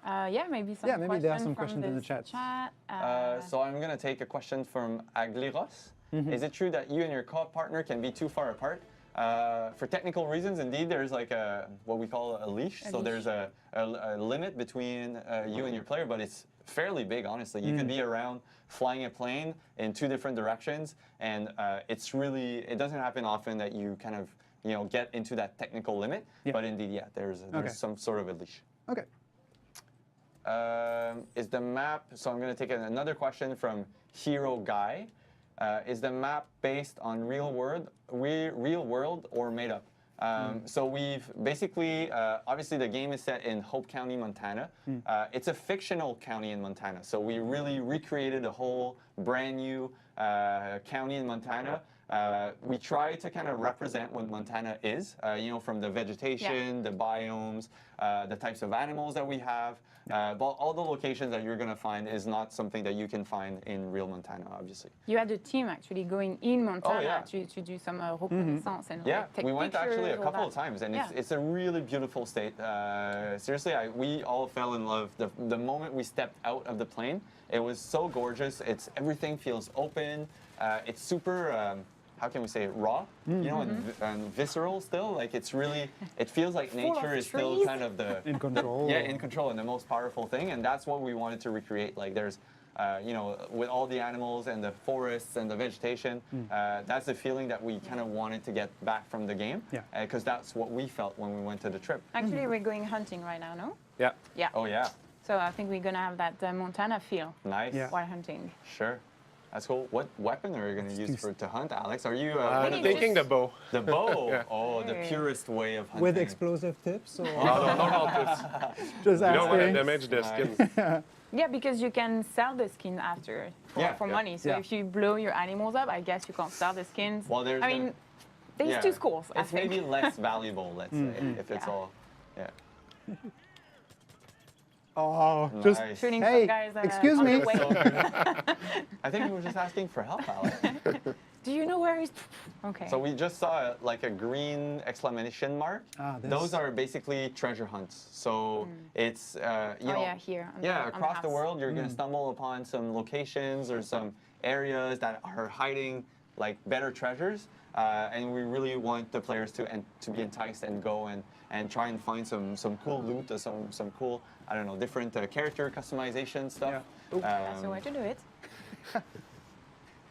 Yeah, maybe some. Yeah, maybe there are question some from questions in the this chat. So I'm gonna take a question from Agliros. Mm-hmm. Is it true that you and your co-op partner can be too far apart? For technical reasons, indeed, there's like what we call a leash. So leash. there's a limit between you and your player, but it's fairly big, honestly. You could be around flying a plane in two different directions, and it doesn't happen often that you kind of get into that technical limit. Yeah. But indeed, yeah, there's Okay. some sort of a leash. Okay. Is the map, so I'm going to take another question from Hero Guy. Is the map based on real world or made up? So we've basically, obviously the game is set in Hope County, Montana. It's a fictional county in Montana. So we really recreated a whole brand new county in Montana. We try to kind of represent what Montana is, from the vegetation, the biomes, the types of animals that we have. But all the locations that you're going to find is not something that you can find in real Montana, obviously. You had a team actually going in Montana yeah. to do some reconnaissance and Yeah, like, take we went actually a pictures, all couple of that. times, and Yeah. it's a really beautiful state. Seriously, we all fell in love. The moment we stepped out of the plane, it was so gorgeous. Everything feels open. It's super. How can we say it? Raw, and visceral still. Like it feels like Full of nature is still trees. kind of the In control. yeah, in control and the most powerful thing, and that's what we wanted to recreate. Like there's, with all the animals and the forests and the vegetation, that's the feeling that we kind of wanted to get back from the game. Yeah. Because that's what we felt when we went to the trip. Actually, we're going hunting right now, no? Yeah. Yeah. Oh yeah, So I think we're gonna have that Montana feel nice. Yeah. while hunting. Sure. That's cool. What weapon are you going to use to hunt, Alex? Are you I'm think thinking the just- bow. the bow? Yeah. Oh, the Yeah. purest way of hunting. With explosive tips or No, it's, just you don't want to asking? damage the skin. Yeah, because you can sell the skin after for Yeah. money. So Yeah. if you blow your animals up, I guess you can't sell the skins. Well, there's I mean, there's yeah. two schools, I It's think. maybe less valuable, let's say, if it's Yeah. all. Yeah. Oh, just Nice. Shooting Hey, some guys excuse on me. the way. I think you were just asking for help, Alex. Do you know where he's? Okay. So we just saw like a green exclamation mark. this. Those are basically treasure hunts. So it's yeah, here on yeah, the across the house. world you're gonna stumble upon some locations or some areas that are hiding like better treasures, and we really want the players to be enticed and go and try and find some cool loot or some cool different character customization stuff. That's the way to do it.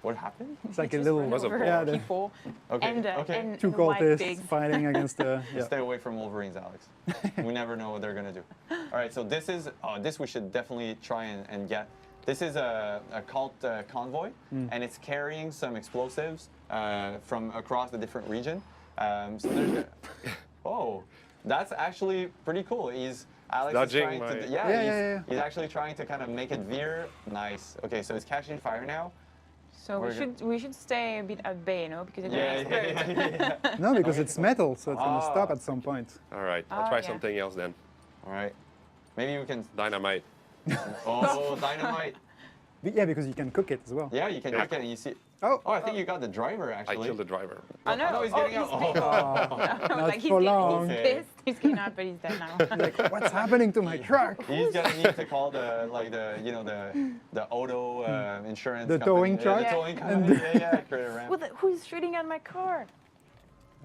What happened? It's like a Just little run Was a over ball. Yeah, the- people Okay, and, okay. and two the white cultists pigs. fighting against the. Yeah. Stay away from Wolverines, Alex. We never know what they're gonna do. All right, so this we should definitely try and get. This is a cult convoy, and it's carrying some explosives from across the different region. So there's. Oh, that's actually pretty cool. Alex Dodging is trying to. my- Yeah. He's actually trying to kind of make it veer. Nice. Okay, so it's catching fire now. So We're we should stay a bit at bay, no? Because it's Yeah, gonna explode. yeah. No, because it's metal, so it's gonna Ah. stop at some point. All right, I'll Oh, try yeah. something else then. All right. Maybe we can. Dynamite. Oh, dynamite. Yeah, because you can cook it as well. Yeah, you can look at it and you see. Oh, Oh, I think you got the driver I actually. killed the driver. Oh no! no, he's getting out. dead. Oh. I was like, for long. He's Okay. pissed. He's getting out, but he's dead now. like, what's happening to my truck? He's gonna need to call the auto insurance. The company. towing Yeah, truck? the towing company. Yeah, create a ramp. Who's shooting at my car?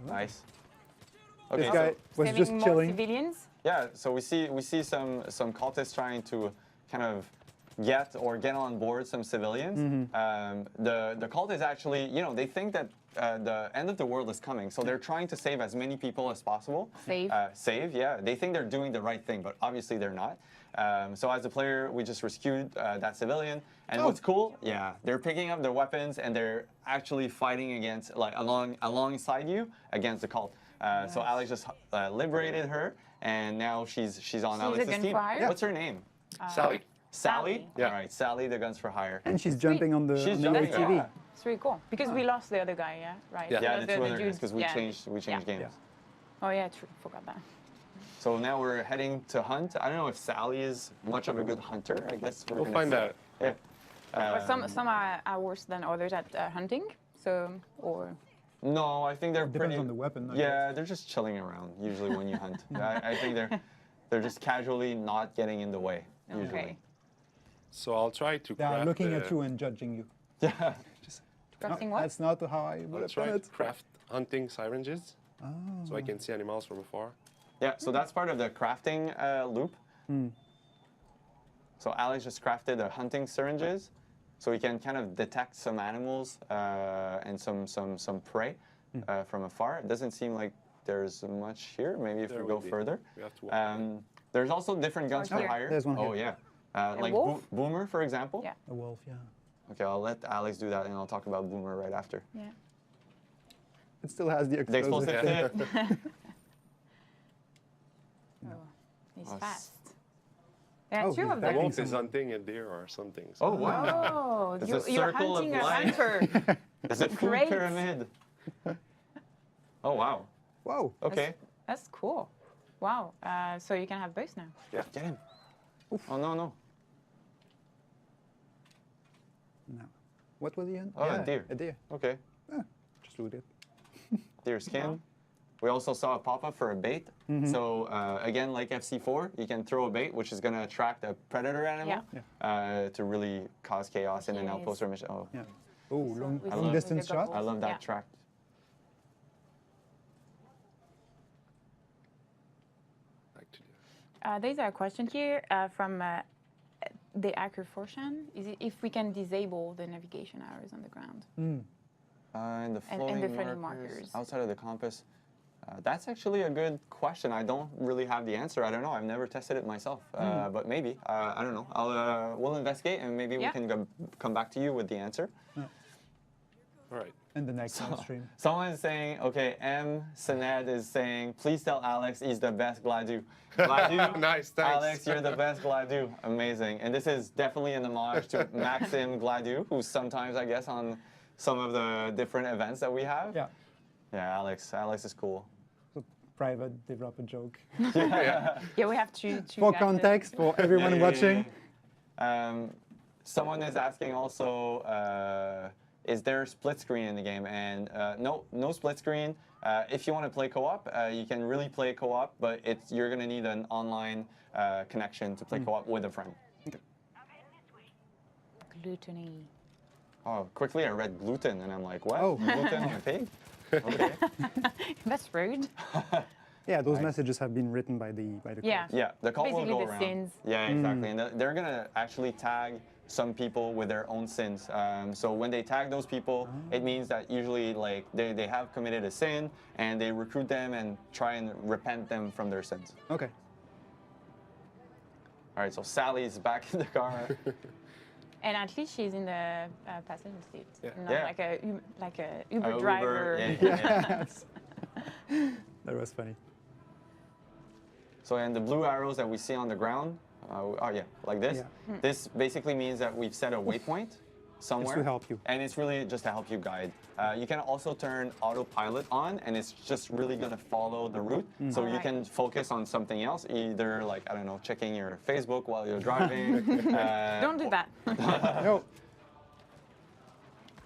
Nice. This Okay, guy so was Saving just more chilling. civilians. Yeah, so we see some cultists trying to kind of get on board some civilians. The cult is actually, they think that the end of the world is coming, so they're trying to save as many people as possible. Save. Yeah. They think they're doing the right thing, but obviously they're not. So as a player, we just rescued that civilian. And what's cool, they're picking up their weapons and they're actually fighting against, alongside you against the cult. So Alex just liberated her, and now she's on Alex's team. Yeah. What's her name? Sally. Sally? Yeah. All right, Sally, the guns for hire. And she's jumping on the, She's on the jumping, ATV. yeah. It's really cool because we lost the other guy. Yeah, right. Yeah. Yeah, the two other dude- guys, because we changed games. Yeah. Oh yeah, true. Forgot that. So now we're heading to hunt. I don't know if Sally is much of a good hunter. I guess We'll find out. Yeah. But some are worse than others at hunting. So or No, I think they're Depends pretty. on the weapon, I Yeah, they're just chilling around usually when you hunt. I think they're just casually not getting in the way usually. okay. So I'll try to They are craft. looking at you and judging you. Yeah. Crafting No, what? that's not how I would I'll have try done to it. craft hunting syringes, so I can see animals from afar. Yeah. So that's part of the crafting loop. So Alex just crafted a hunting syringes, so we can kind of detect some animals and some prey from afar. It doesn't seem like there's much here. Maybe if There we go will be. further. We have to walk. There's also different guns for here. hire. There's one Oh here. yeah. Like wolf? Boomer, for example. Yeah. A wolf, yeah. Okay, I'll let Alex do that, and I'll talk about Boomer right after. Yeah. It still has the The explosive. explosive tip. Oh, he's Oh, fast. There are Oh, two he's of back them. in Wolf is hunting a deer or something. So Oh wow! Oh, It's a you're circle of hunting a life. hunter. It's a food Great. pyramid. Oh wow! Whoa. Okay, That's cool. Wow. So you can have both now. get him. Oh no! No. What was he in? Oh, a deer. A deer. Okay, Just loot it. deer skin. We also saw a pop-up for a bait. So again, like FC4, you can throw a bait, which is going to attract a predator animal to really cause chaos in an Yes. outpost or mission. Oh, Yeah. Oh, long, With long the- distance with the shot. goggles. I love that Yeah. track. back to the- There's a question here from the Aker Is it if we can disable the navigation arrows on the ground? And the And floating the floating markers markers. outside of the compass. That's actually a good question. I don't really have the answer. I don't know. I've never tested it myself, but maybe. I don't know. We'll investigate, and maybe we Yeah. can come back to you with the answer. All right. And the next stream. Someone is saying, okay, M. Sened is saying, please tell Alex he's the best Gladu. Gladu, Nice, thanks. Alex, you're the best Gladu. Amazing. And this is definitely an homage to Maxim Gladu, who's sometimes, I guess, on some of the different events that we have. Yeah. Yeah, Alex is cool. Private developer joke. Yeah, we have two For guys. context, for everyone watching. Someone is asking also, is there split screen in the game? And no split screen. If you want to play co-op, you can really play co-op, but you're going to need an online connection to play co-op with a friend. Gluttony. Oh, quickly I read gluten, and I'm like, what? Oh. Gluten on a pig? Okay. That's rude. Yeah, those messages have been written by the Yeah. Yeah, the call will Basically go the around. sins. Yeah, exactly. And they're going to actually tag some people with their own sins. So when they tag those people, it means that usually like they have committed a sin, and they recruit them and try and repent them from their sins. Okay. All right, so Sally's back in the car. And at least she's in the passenger seat, Yeah. not Yeah. like a Uber Uber, driver. yeah. That was funny. So and the blue arrows that we see on the ground, like this. Yeah. This basically means that we've set a waypoint somewhere. It's to help you. And it's really just to help you guide. You can also turn autopilot on, and it's just really going to follow the route. So you Alright. can focus on something else, either like, I don't know, checking your Facebook while you're driving. Don't do that. No.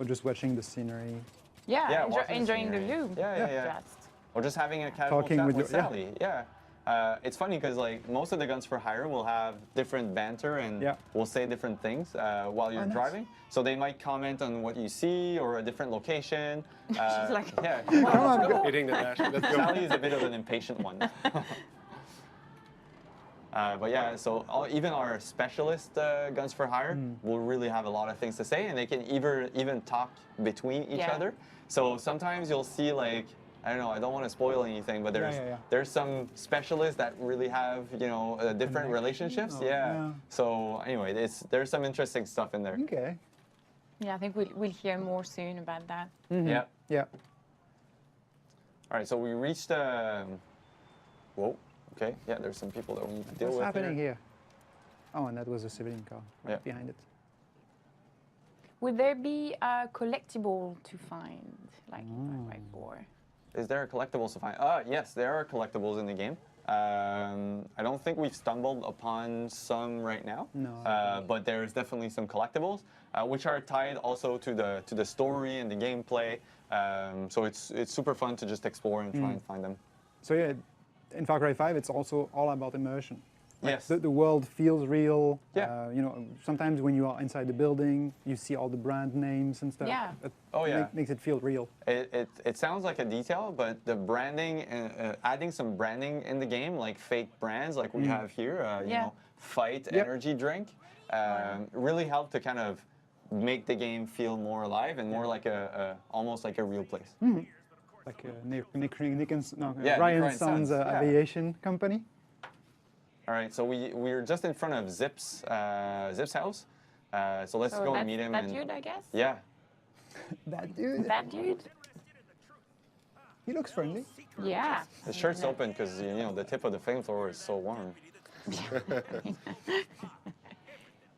Or just watching the scenery. Yeah, watching the enjoying the scenery. view. Yeah. Just. Or just having a casual Talking chat with with your- Sally. Yeah. It's funny because like most of the guns for hire will have different banter and Yeah. will say different things while you're nice. driving. So they might comment on what you see or a different location. She's like, yeah. Come on, go. Hitting the dash. Let's go. Sally is a bit of an impatient one. But yeah, so even our specialist guns for hire will really have a lot of things to say, and they can even talk between each Yeah. other. So sometimes you'll see like, I don't know, I don't want to spoil anything, but there's some specialists that really have, you know, different Connection relationships. or- Yeah. yeah. So anyway, there's some interesting stuff in there. Okay. Yeah, I think we'll hear more soon about that. Yeah. Yeah. All right, so we reached. Whoa. Okay. Yeah, there's some people that we need to deal What's with. happening here? Oh, and that was a civilian car right Yeah. behind it. Would there be a collectible to find, like Far Cry 4? Is there a collectibles to find? Yes, there are collectibles in the game. I don't think we've stumbled upon some right now. No. But there's definitely some collectibles, which are tied also to the story and the gameplay. So it's super fun to just explore and try and find them. So yeah, in Far Cry 5, it's also all about immersion. Like Yes. The world feels real. Yeah. You know, sometimes when you are inside the building, you see all the brand names and stuff. Yeah. It Oh, yeah. makes it feel real. It sounds like a detail, but the branding, adding some branding in the game, like fake brands, like we have here, you Yeah. know, Fight Yep. energy drink, really help to kind of make the game feel more alive and more like almost like a real place. Like Nick and Yeah, Ryan Ryan Sons Sons, yeah. aviation company. All right, so we're just in front of Zip's house. So let's go and meet him. That and, dude, I guess? Yeah. That dude, That dude? he looks friendly. Yeah. The shirt's open because you know the tip of the flamethrower is so warm.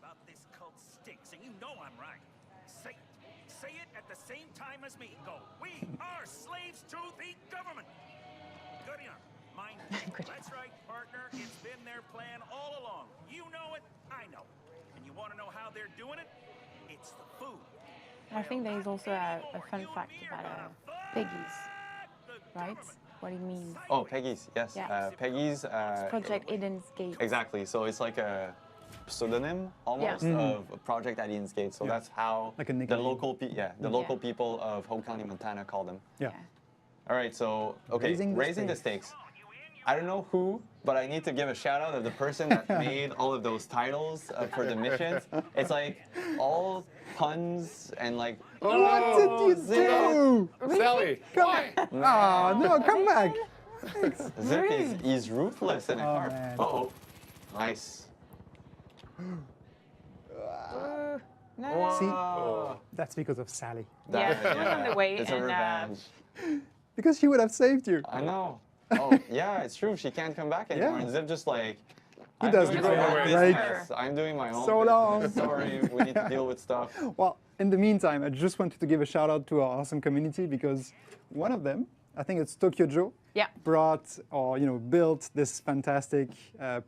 About this cult stinks, and you know I'm right. Say it. Say it at the same time as me. Go. We are slaves to the government. Good enough. Mind. That's right, partner. It's been their plan all along. You know it. I know. And you want to know how they're doing it? It's the food. I think there is also a fun fact about Peggy's, right? What it means. Oh, Peggy's, yes. Yeah. Peggy's. Project Eden's Gate. Exactly. So it's like a pseudonym almost of Project Eden's Gate. So that's how Like a the nickname. local local people of Hope County, Montana, call them. Yeah. All right. So okay, Raising the the stakes. I don't know who, but I need to give a shout out of the person that made all of those titles for the missions. It's like all puns and like. What did you do? Sally, why? Oh, no, come back. Zip he's ruthless in a car. man. Uh-oh. Nice. No. See, Oh. that's because of Sally. Yeah, she was on the way, It's a and, revenge. Because she would have saved you. I know. Oh, yeah, it's true. She can't come back anymore. Yeah. And Zip just like. He I'm does doing this my own like- business. I'm doing my own. So business. long. Sorry, we need to deal with stuff. Well, in the meantime, I just wanted to give a shout out to our awesome community because one of them, I think it's Tokyo Joe, Yeah. brought or built this fantastic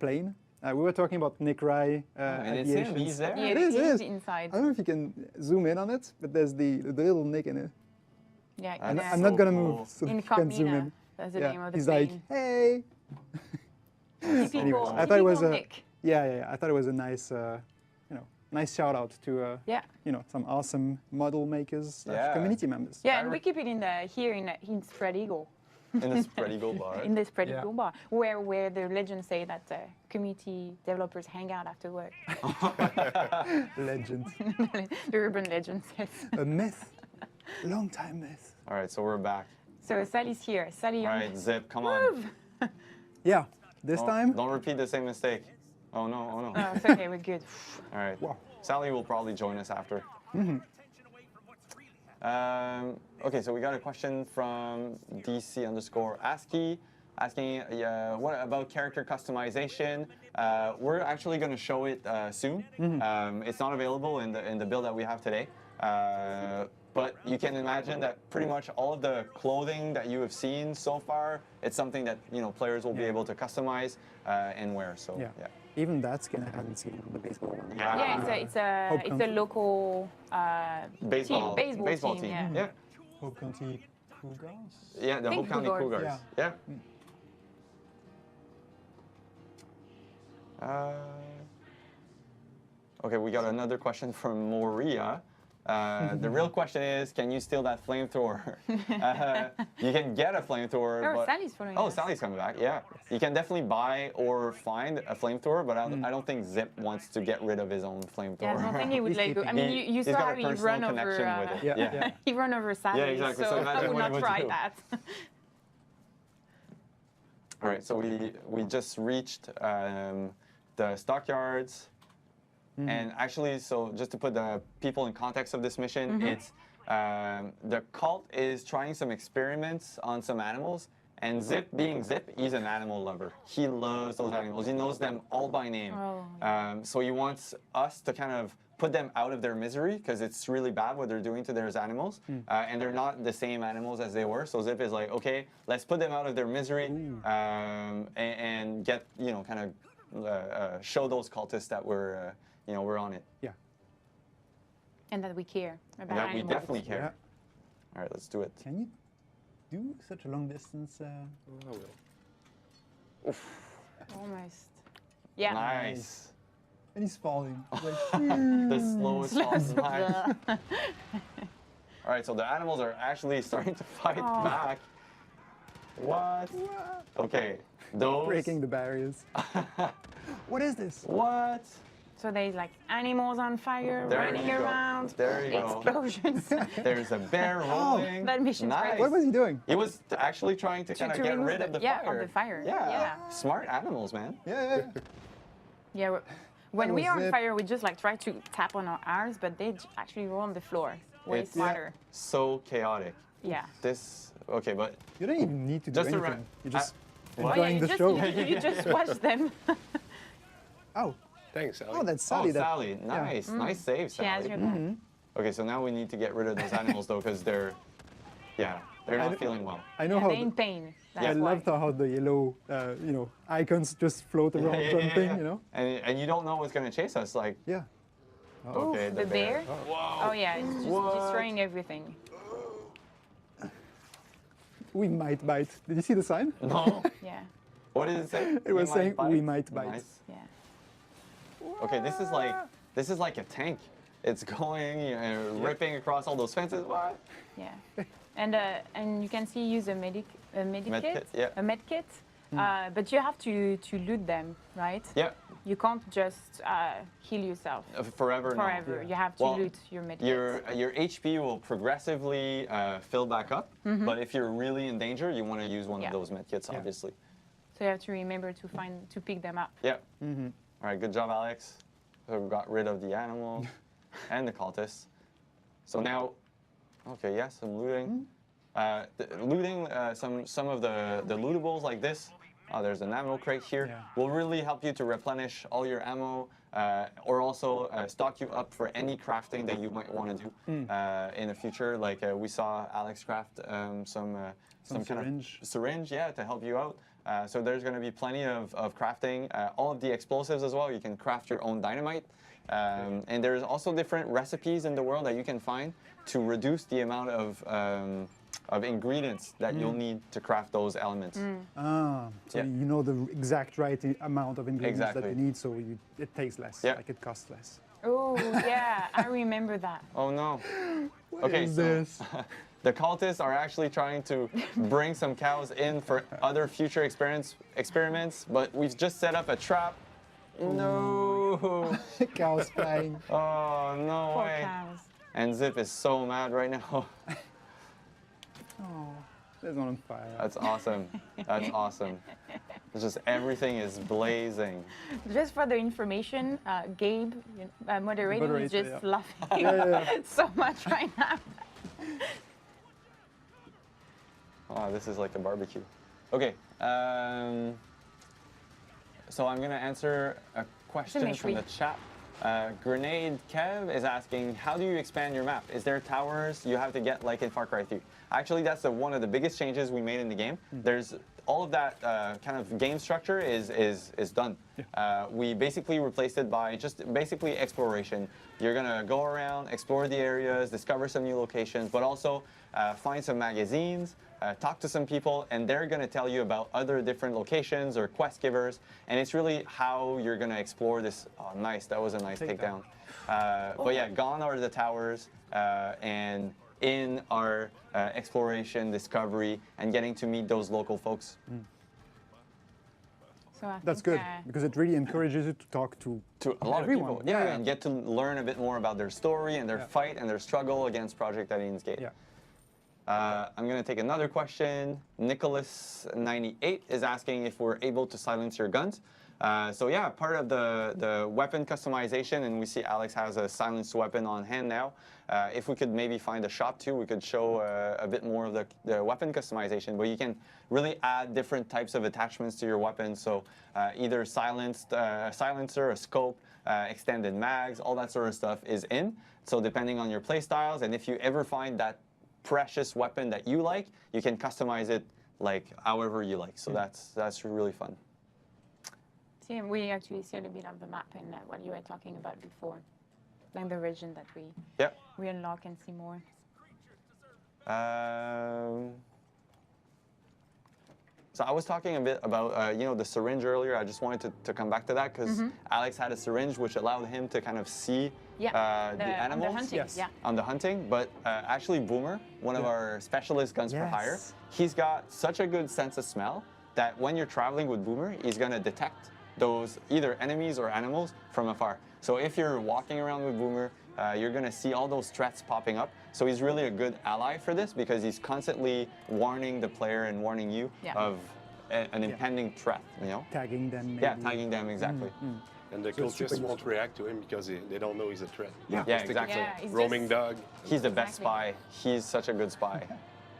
plane. We were talking about Nick Rye And it's him. aviation. He's there. Yeah, It is, it he's is. inside. I don't know if you can zoom in on it, but there's the little Nick in it. Yeah, I'm yeah. I'm not gonna So move, cool. so you can zoom Incognita. in. That's the name of the he's plane. like, hey. Typical, Anyways, I thought it was typical a Nick. yeah. I thought it was a nice, nice shout out to Yeah. some awesome model makers, Yeah. community members. Yeah, and we keep it here in Spread Eagle. In the spread eagle bar. In the Spread Yeah. Eagle bar, where the legends say that community developers hang out after work. Legend, The urban legend says. a myth, long time myth. All right, so we're back. So Sally's here. Sally, All right, Zip, come on. Yeah, this Oh, time. Don't repeat the same mistake. Oh no, oh no. Oh, it's okay, we're good. All right. Wow. Sally will probably join us after. Okay, so we got a question from DC_ASCII asking what about character customization. We're actually going to show it soon. It's not available in the build that we have today. But you can imagine that pretty much all of the clothing that you have seen so far, it's something that players will be able to customize and wear. So Yeah. yeah. Even that skin I haven't seen on the baseball one. Yeah, it's a Hope it's a County. local Baseball baseball team. team. Yeah. Hope County Cougars. Yeah, the Think Hope County Cougars. Cougars. Yeah. Okay, we got another question from Moria. The real question is, can you steal that flamethrower? You can get a flamethrower. Oh, but... Sally's following Oh, us. Sally's coming back, yeah. You can definitely buy or find a flamethrower, but I don't think Zip wants to get rid of his own flamethrower. Yeah, I don't think he would He's let go. I mean, you He's saw got how a he personal run over. connection with it. Yeah. He run over Sally. Yeah, exactly. So So I imagine would what he not would try do. that. All right, so we just reached the stockyards, and actually, so just to put the people in context of this mission, it's the cult is trying some experiments on some animals, and Zip, being Zip, he's an animal lover. He loves those animals. He knows them all by name. Oh, So he wants us to kind of put them out of their misery because it's really bad what they're doing to their animals, and they're not the same animals as they were. So Zip is like, okay, let's put them out of their misery and get, kind of show those cultists that we're, we're on it. Yeah. and that we care about That we animals. definitely care. Yeah. All right, let's do it. Can you do such a long distance? I will. Almost. Yeah. Nice. And he's falling. Like, The slowest fall time. All right, so the animals are actually starting to fight back. What? Okay, those. breaking the barriers. What is this? What? So there's like animals on fire There running you go. around. There you go. Explosions. There's a bear rolling. That mission's nice. great. What was he doing? He was actually trying to kind of get remove rid of the yeah, fire. of the fire. Yeah. Yeah. Smart animals, man. Yeah. Yeah. When we was are on it. fire, we just like try to tap on our arms, but they actually roll on the floor. Way It's- smarter. So chaotic. Yeah. This. Okay, but You don't even need to do Just to anything. You're just what? enjoying the show. You just watch them. Oh, Thanks, Sally. oh, that's oh, Sally. Sally, nice, nice save, She has Sally. your back. Okay, so now we need to get rid of those animals though, because they're not feeling well. I know Yeah, how. they're in pain. That's I why. loved how the yellow, icons just float around jumping. And you don't know what's gonna chase us, like. Yeah. Okay, the bear. Whoa. Oh yeah, it's just What? destroying everything. We might bite. Did you see the sign? No. Yeah. What did it say? It was saying, bite? "We might bite." Nice. Yeah. Okay, this is like a tank. It's going, ripping across all those fences. What? Yeah. And you can see use a med Medkit, yeah. a med kit, but you have to loot them, right? Yeah. You can't just heal yourself Forever. No. forever. You have to Well, loot your med kit. Your HP will progressively fill back up, but if you're really in danger, you want to use one Yeah. of those medkits, obviously. So you have to remember to pick them up. Yeah. All right, good job, Alex. So we got rid of the animal and the cultists. So now, okay, yeah, some looting. Looting some of the lootables like this. Oh, there's an ammo crate here. Yeah. Will really help you to replenish all your ammo, or also stock you up for any crafting that you might want to do in the future. Like we saw Alex craft some kind syringe. of syringe, yeah, to help you out. So there's going to be plenty of crafting. All of the explosives as well. You can craft your own dynamite. And there's also different recipes in the world that you can find to reduce the amount of ingredients that you'll need to craft those elements. So Yeah. you know the exact right amount of ingredients that Exactly. you need, so it takes less. Yeah. Like it costs less. Oh yeah, I remember that. Oh no. What Okay, is so this? the cultists are actually trying to bring some cows in for other future experiments, but we've just set up a trap. No. Cows flying. Oh, no Poor way. cows. And Zip is so mad right now. Oh, there's one on fire. That's awesome. That's awesome. It's just everything is blazing. Just for the information, Gabe, moderating, Moderator, is just yeah. laughing Yeah. so much right now. Oh, this is like a barbecue. Okay. So I'm gonna answer a question Finish from the read. chat. Grenade Kev is asking, how do you expand your map? Is there towers you have to get like in Far Cry 3? Actually, that's one of the biggest changes we made in the game. There's all of that kind of game structure is done. We basically replaced it by just basically exploration. You're gonna go around, explore the areas, discover some new locations, but also find some magazines, talk to some people, and they're gonna tell you about other different locations or quest givers. And it's really how you're gonna explore this. Oh, nice! That was a nice takedown. But yeah, gone are the towers, and in our exploration, discovery, and getting to meet those local folks. So I That's think, good because it really encourages you to talk to A lot everyone. of people, and get to learn a bit more about their story and their fight and their struggle against Project Alien's Gate. Yeah. I'm going to take another question. Nicholas98 is asking if we're able to silence your guns. So yeah, part of the weapon customization, and we see Alex has a silenced weapon on hand now. If we could maybe find a shot too, we could show a bit more of the weapon customization, but you can really add different types of attachments to your weapon. So either silencer, a scope, extended mags, all that sort of stuff is in. So depending on your play styles, and if you ever find that precious weapon that you like, you can customize it like however you like. So that's really fun. See, we actually see a little bit of the map and what you were talking about before, like the region that we unlock and see more. So I was talking a bit about the syringe earlier. I just wanted to come back to that because Alex had a syringe which allowed him to kind of see the animals on the hunting, on the hunting. But actually Boomer, one of our specialist guns for hire, he's got such a good sense of smell that when you're traveling with Boomer, he's going to detect those either enemies or animals from afar. So if you're walking around with Boomer, you're going to see all those threats popping up. So he's really a good ally for this because he's constantly warning the player and warning you of an impending threat, you know? tagging them. Maybe. Yeah, tagging them, exactly. And the cultists won't react to him because they don't know he's a threat. Yeah, exactly. Yeah, it's Roaming just- dog. He's the best spy. He's such a good spy.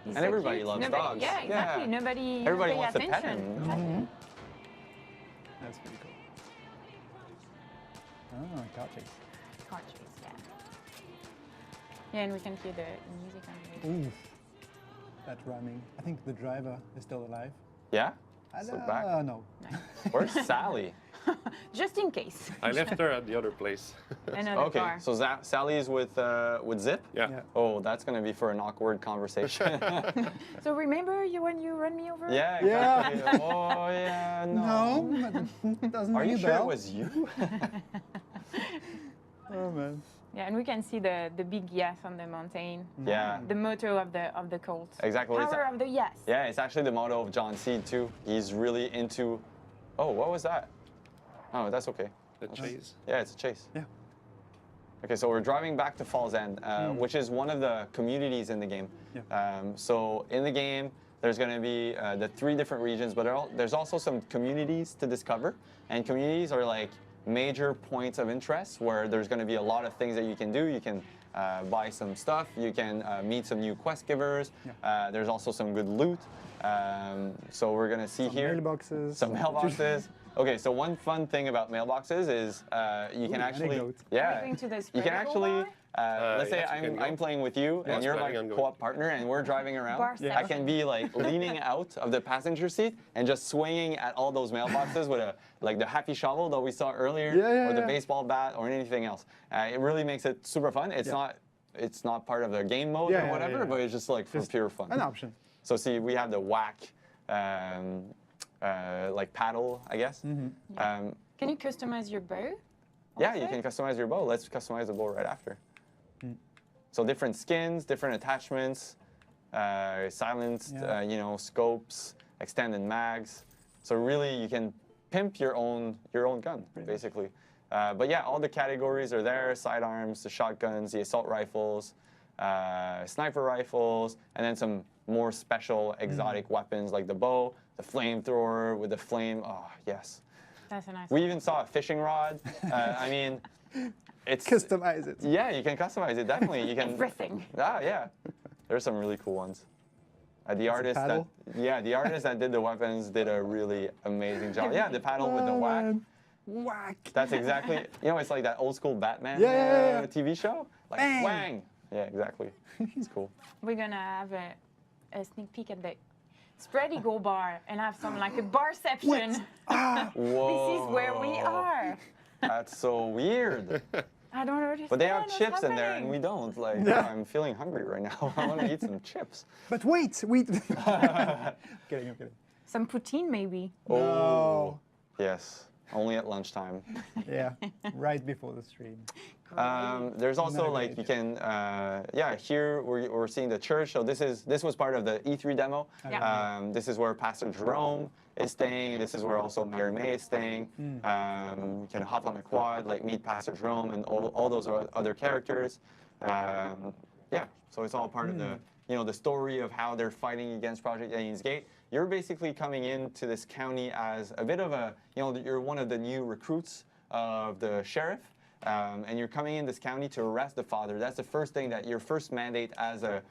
He's And so everybody cute. loves dogs. Yeah, exactly. Yeah. Nobody Everybody pay wants to pet attention. him. Exactly. That's pretty cool. Oh, car chase. Car chase, yeah. Yeah, and we can hear the music on the radio. Ooh, that rhyming. I think the driver is still alive. Yeah? So back. No. Where's Sally? Just in case. I left her at the other place. Another Okay, car. so Sally is with Zip? Yeah. Oh, that's going to be for an awkward conversation. So remember when you run me over? Yeah, exactly. Oh, yeah, no. No, it doesn't Are ring you a sure it bell. was you? Oh man. Yeah, and we can see the big yes on the mountain. Yeah. The motto of the cult. Exactly. Power of the yes. Yeah, it's actually the motto of John Seed, too. He's really into... Oh, what was that? Oh, that's okay. The chase. Yeah, it's a chase. Yeah. Okay, so we're driving back to Falls End, which is one of the communities in the game. Yeah. So in the game, there's going to be the 3 different regions, but there's also some communities to discover. And communities are like major points of interest where there's going to be a lot of things that you can do. You can buy some stuff. You can meet some new quest givers. There's also some good loot. So we're going to see here Mailboxes. some mailboxes. Okay, so one fun thing about mailboxes is you can actually, anecdote. Are yeah, you going to the you spread can eagle actually, bar? let's say yes, you can go. I'm playing with you Yeah, and you're my planning on going. co-op partner and we're driving around. Bar I can be like leaning out of the passenger seat and just swinging at all those mailboxes with like the happy shovel that we saw earlier, or the baseball bat or anything else. It really makes it super fun. It's not part of the game mode or whatever, but it's just like for pure fun. An option. So see, we have the whack, like paddle, I guess. Can you customize your bow? Yeah, you can customize your bow. Let's customize the bow right after. So different skins, different attachments, silenced, scopes, extended mags. So really, you can pimp your own gun, basically. But yeah, all the categories are there: sidearms, the shotguns, the assault rifles, sniper rifles, and then some more special exotic weapons like the bow, the flamethrower with the flame. Oh yes. That's a nice We even saw a fishing rod. I mean, it's Customize it. Yeah, you can customize it. Definitely, you can. everything. Yeah. There's some really cool ones. The artist paddle? the artist that did the weapons did a really amazing job. Yeah, the paddle with the whack. man. Whack. That's exactly. It's like that old school Batman Yeah. TV show. Like Bang. wang. Yeah, exactly. It's cool. We're gonna have a sneak peek at the spread eagle bar and have some like a barception. Whoa. This is where we are. That's so weird. I don't understand. But they have what's chips in there and happening. we don't. Like, I'm feeling hungry right now. I want to eat some chips. But wait. Kidding, I'm kidding. Some poutine maybe. Oh, yes. Only at lunchtime. Yeah, right before the stream. There's also Not like great. you can, here we're seeing the church. So this was part of the E3 demo. Yeah. This is where Pastor Jerome is staying. This is where also Mary May is staying. You can hop on the quad, like meet Pastor Jerome and all those other characters. Yeah, so it's all part of the the story of how they're fighting against Project Alien's Gate. You're basically coming into this county as a bit of a, you're one of the new recruits of the sheriff. And you're coming in this county to arrest the father. That's the first thing that your first mandate as a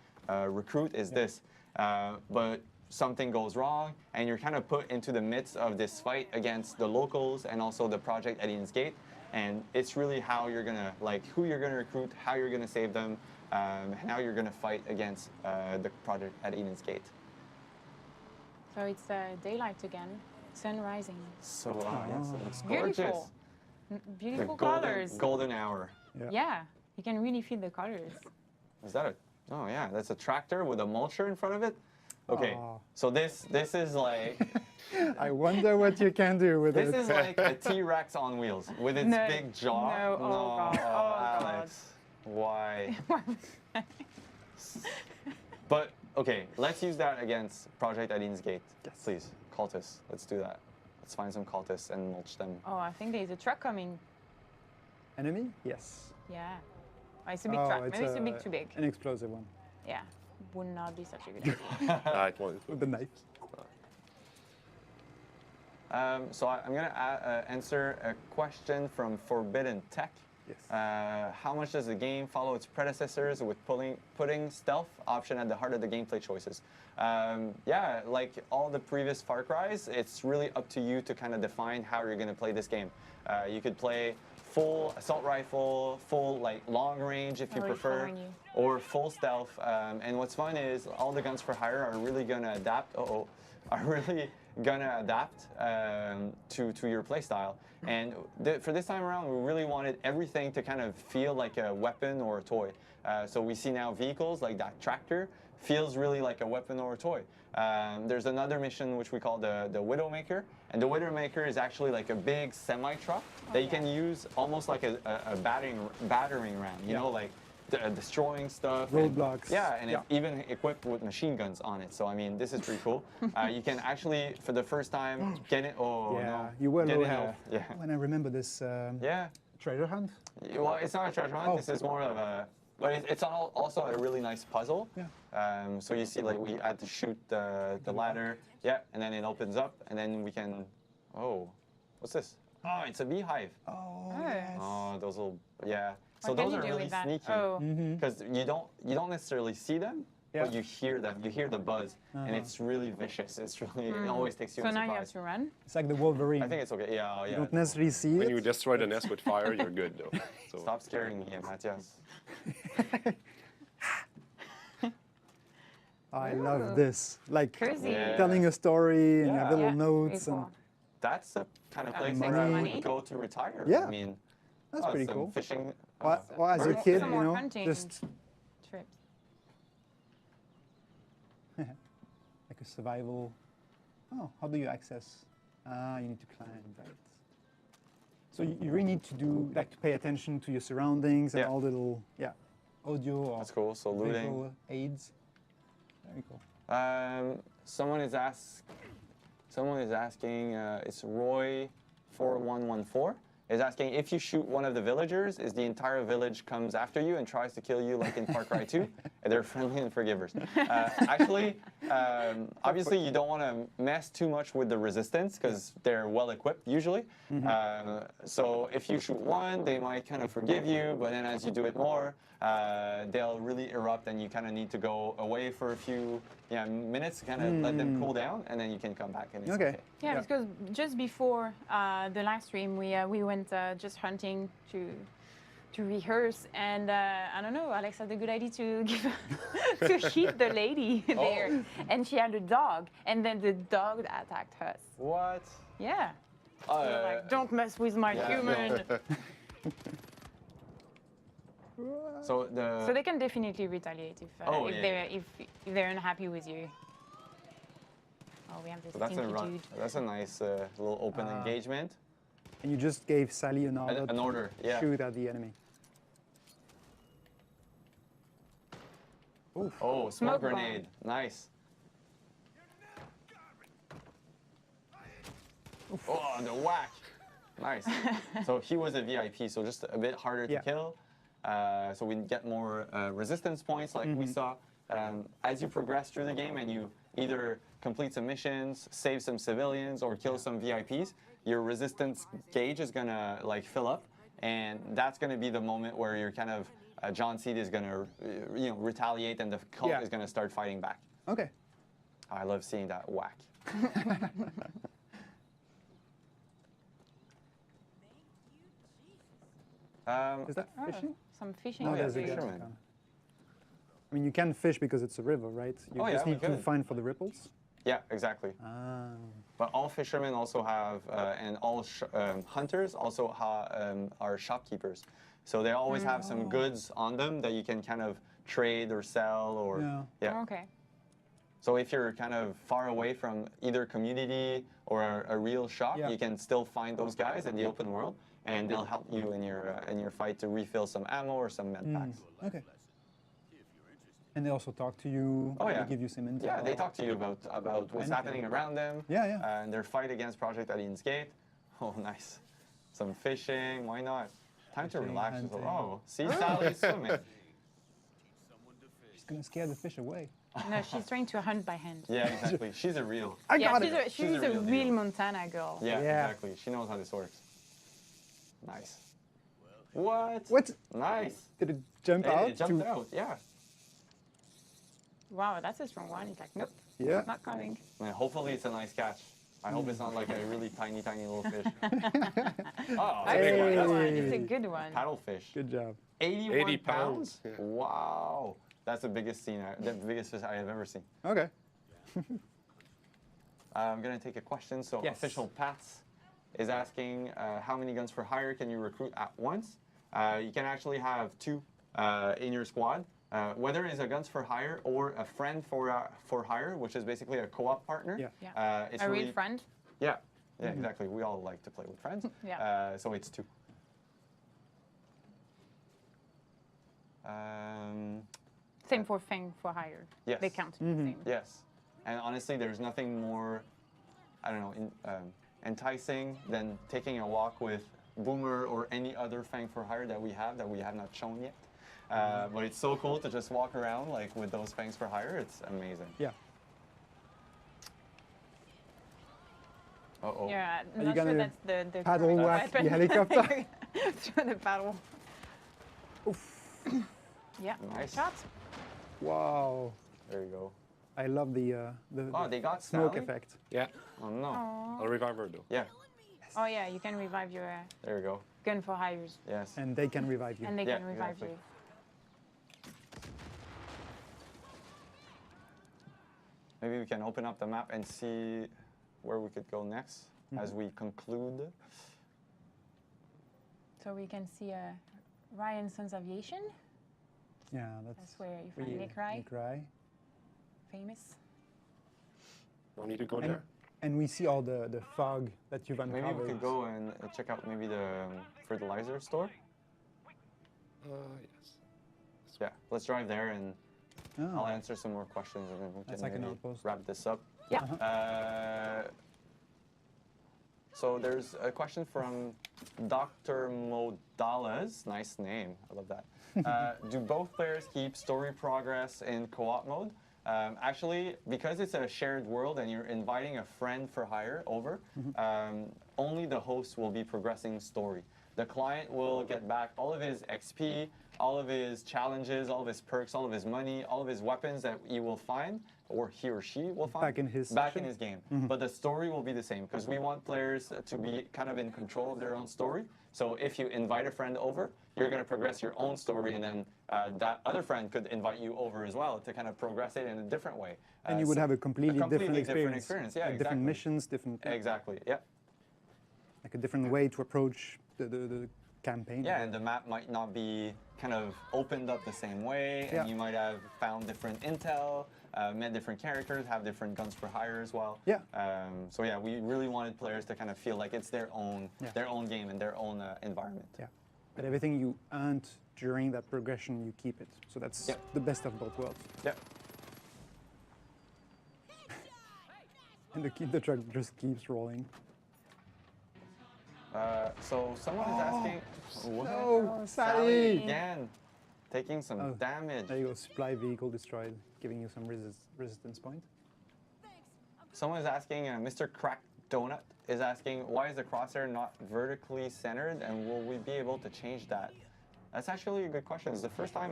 recruit is this. But something goes wrong, and you're kind of put into the midst of this fight against the locals and also the Project Alien's Gate. And it's really how you're gonna, like, who you're gonna recruit, how you're gonna save them, and how you're gonna fight against the Project Alien's Gate. So it's daylight again, sun rising. So yes, it looks gorgeous. Beautiful. Beautiful The colors. golden hour. Yeah, you can really feel the colors. Is that a? Oh yeah, that's a tractor with a mulcher in front of it. Okay, Aw. so this is like I wonder what you can do with this it. is like a T-Rex on wheels with its No, big jaw. no, oh God, oh Alex, why? But okay, let's use that against Project Alien's Gate. Yes. Please, cultists. Let's do that. Let's find some cultists and mulch them. Oh, I think there's a truck coming. Enemy? Yes. Yeah. Oh, it's a big truck. Maybe it's a bit too big. An explosive one Yeah. Would not be such a good idea. It won't. with the knife. So I'm gonna answer a question from Forbidden Tech. Yes. How much does the game follow its predecessors with putting stealth option at the heart of the gameplay choices? Yeah, like all the previous Far Cry's, it's really up to you to kind of define how you're going to play this game. You could play full assault rifle, full like long range if you Oh, prefer, following you. or full stealth. And what's fun is all the guns for hire are really going to adapt. Are really gonna adapt to your playstyle. And for this time around, we really wanted everything to kind of feel like a weapon or a toy. So we see now vehicles like that tractor feels really like a weapon or a toy. There's another mission which we call the Widowmaker, and the Widowmaker is actually like a big semi-truck that you can use almost like a battering ram. You know, like destroying stuff. Roadblocks. And it's even equipped with machine guns on it. So I mean, this is pretty cool. You can actually, for the first time, get it. Oh Yeah, no! you will Get know it how. off. Yeah. When I remember this Yeah. treasure hunt. Well, it's not a treasure hunt. Oh. This is more of a. But it's also a really nice puzzle. Yeah. So you see, like we had to shoot the ladder. Yeah, and then it opens up, and then we can. Oh, what's this? Oh, it's a beehive. Oh, Oh. yes. Oh, those little. Yeah. So What can those you are do really with that? sneaky. Oh. Because you don't necessarily see them, Yeah. but you hear them. You hear the buzz, and it's really vicious. It's really it always takes you So by now you have surprise. to run. It's like the Wolverine. I think it's okay. Yeah, you yeah. don't necessarily see When it. you destroy the nest with fire, you're good though. So Stop scaring me, Matthias. I love this. Like Cozy. Yeah. telling a story and you have Yeah. little Yeah, notes pretty and cool. That's the kind of place Makes where I money. would go to retire. Yeah. I mean, that's pretty some cool. Fishing. Well, as a birds. kid, Some you more know, hunting. just Trips. like a survival. Oh, how do you access? You need to climb, right? So you really need to do like to pay attention to your surroundings and Yeah. all the little audio or That's cool. So looting. visual aids. Very cool. Someone is asking. It's Roy4114 is asking if you shoot one of the villagers, is the entire village comes after you and tries to kill you like in Far Cry 2? They're friendly and forgivers. Actually, obviously you don't want to mess too much with the resistance because they're well equipped usually. So if you shoot one, they might kind of forgive you, but then as you do it more, they'll really erupt and you kind of need to go away for a few minutes to kind of let them cool down, and then you can come back and it's okay. Yeah, because just before the live stream, we went just hunting to to rehearse, and I don't know. Alex had a good idea to give to hit the lady there, and she had a dog, and then the dog attacked us. What? Yeah. Oh, They were like, don't mess with my yeah, human. So the. So they can definitely retaliate if Oh, yeah. if they're unhappy with you. Oh, we have this So that's a stinky dude. that's a nice little open engagement. And you just gave Sally an order, An order, to yeah. shoot at the enemy. Oof. Oh, smoke Smoke bomb. grenade. Nice. Oh, the whack. Nice. So he was a VIP, so just a bit harder to Yeah. kill. So we get more resistance points like we saw. As you progress through the game and you either complete some missions, save some civilians, or kill some VIPs, your resistance gauge is gonna like fill up, and that's gonna be the moment where you're kind of John Cena is gonna retaliate, and the cult Yeah. is gonna start fighting back. Okay. I love seeing that whack. Is that fishing? Some fishing. No, yeah, there's a fisherman. gas. I mean, you can fish because it's a river, right? You Oh, yeah, just we need to could. find for the ripples. Yeah, exactly. Ah. But all fishermen also have, and all hunters also are shopkeepers. So they always have some goods on them that you can kind of trade or sell or Yeah. Okay. So if you're kind of far away from either community or a real shop, Yeah. you can still find those guys in the open world, and they'll help you in your fight to refill some ammo or some med packs. Okay. And they also talk to you. Oh, yeah. They give you some intel. Yeah, they talk to you about what's Anything. happening around them. Yeah, yeah. And their fight against Project Alien's Gate. Oh, nice. Some fishing. Why not? Time to Fishing, relax. hunting. Oh, see Sally's swimming. She's gonna scare the fish away. No, she's trying to hunt by hand. Yeah, exactly. She's a real. I Yeah, got she's it. a, she's She's a a real real deal. Montana girl. Yeah, Yeah. exactly. She knows how this works. Nice. What? What? Nice. Did it jump Hey, out? it jumped out. Yeah. Wow, that's a strong one. He's like, nope, Yeah. not coming. And hopefully it's a nice catch. I hope it's not like a really tiny, tiny little fish. Oh, That's big a one. good That's one. a It's a good one. paddlefish. Good job. 81 80 pounds? pounds, yeah. Wow. That's the biggest the biggest fish I have ever seen. Okay. I'm going to take a question. So Yes. Official Pats is asking how many guns for hire can you recruit at once? You can actually have 2 in your squad. Whether it's a guns for hire or a friend for hire, which is basically a co-op partner. Yeah. Yeah. It's A really, real friend. Yeah, yeah, exactly. We all like to play with friends. Yeah. So it's 2. Same for Fang for hire. Yes. They count. Same. Yes, and honestly, there's nothing more, I don't know, enticing than taking a walk with Boomer or any other Fang for hire that we have not shown yet. But it's so cool to just walk around like with those Fangs for hire. It's amazing. Yeah. Uh-oh. Yeah, you not sure gonna that's the paddle correct whack the weapon. helicopter? Through the paddle. Yeah. Nice. Shot. Wow. There you go. I love the Oh, they got smoke Sally? effect. Yeah, Oh no. I'll revive her though. Yeah. Oh yeah, you can revive your There you go. gun for hires, Yes. And they can revive you. and they Yeah, can revive exactly. you. Maybe we can open up the map and see where we could go next as we conclude. So we can see Ryan Sons Aviation. Yeah, that's That's where you find really Nick Rye, Nick Rye. famous. Don't need to go And, there. and we see all the fog that you've uncovered. Maybe we could go and check out maybe the fertilizer store. Yes. Yeah, let's drive there and Oh. I'll answer some more questions and then we That's can like an maybe outpost. wrap this up. Yeah. So there's a question from Dr. Modalas. Nice name. I love that. Do both players keep story progress in co-op mode? Actually, because it's a shared world and you're inviting a friend for hire over, only the host will be progressing story. The client will get back all of his XP, all of his challenges, all of his perks, all of his money, all of his weapons that you will find, or he or she will find Back in his back session? in his game. But the story will be the same because we want players to be kind of in control of their own story. So if you invite a friend over, you're going to progress your own story, and then that other friend could invite you over as well to kind of progress it in a different way. And you would have a completely different different experience. Yeah, like exactly. different missions, different Exactly. Yeah. like a different way to approach the campaign. Yeah, and the map might not be kind of opened up the same way, and Yeah. you might have found different intel, met different characters, have different guns for hire as well. Yeah. So yeah, we really wanted players to kind of feel like it's their own game and their own environment. Yeah. But everything you earned during that progression, you keep it. So that's Yeah. the best of both worlds. Yeah. And the truck just keeps rolling. So someone is asking. What? No, Sally Sally! again, taking some Oh, damage. There you go, supply vehicle destroyed, giving you some resistance point. Someone is asking, Mr. Crack Donut is asking, why is the crosshair not vertically centered, and will we be able to change that? That's actually a good question. It's the first time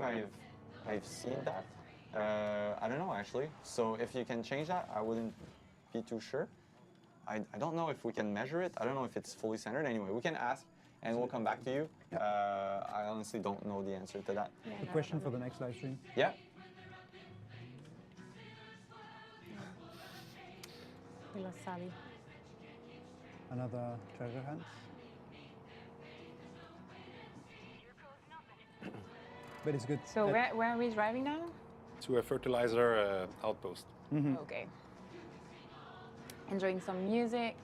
I've seen that. I don't know actually. So if you can change that, I wouldn't be too sure. I don't know if we can measure it. I don't know if it's fully centered. Anyway, we can ask, and we'll come back to you. I honestly don't know the answer to that. Yeah, A no, question no, for no. the next live stream. Yeah. We lost Sally. Another treasure hunt. But it's good. So where are we driving now? To a fertilizer outpost. Okay. Enjoying some music,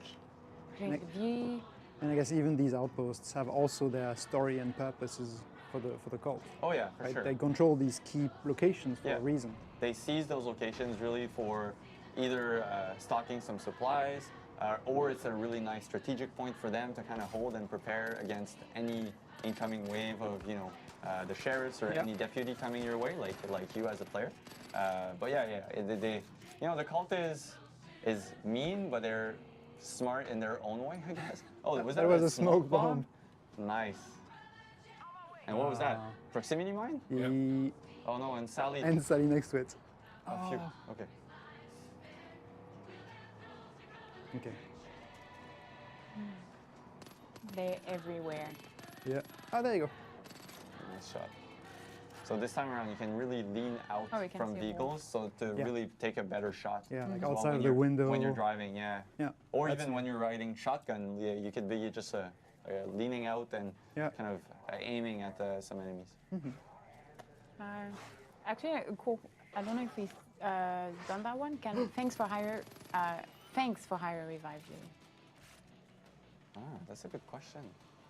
enjoying the view. And I guess even these outposts have also their story and purposes for the cult. Oh yeah, for Right? sure. They control these key locations for Yeah. a reason. They seize those locations really for either stocking some supplies, or it's a really nice strategic point for them to kind of hold and prepare against any incoming wave of the sheriffs or Yeah. any deputy coming your way, like you as a player. But they the cult is mean, but they're smart in their own way, I guess. Oh, was that There was a smoke bomb. Nice. And what was that? Wow. Proximity mine? He Oh no, and Sally. and Sally next to it. Oh, phew. Okay. Okay. They're everywhere. Yeah. Oh, there you go. Nice shot. So this time around, you can really lean out Oh, we can from see vehicles, so to Yeah. really take a better shot. Yeah, like as well outside when of the you're- window. when you're driving. Yeah. Yeah. Or That's even it. when you're riding shotgun, yeah, you could be just leaning out and Yeah. kind of aiming at some enemies. Actually, cool. I don't know if we've done that one. Thanks for hire revive you. Ah, that's a good question.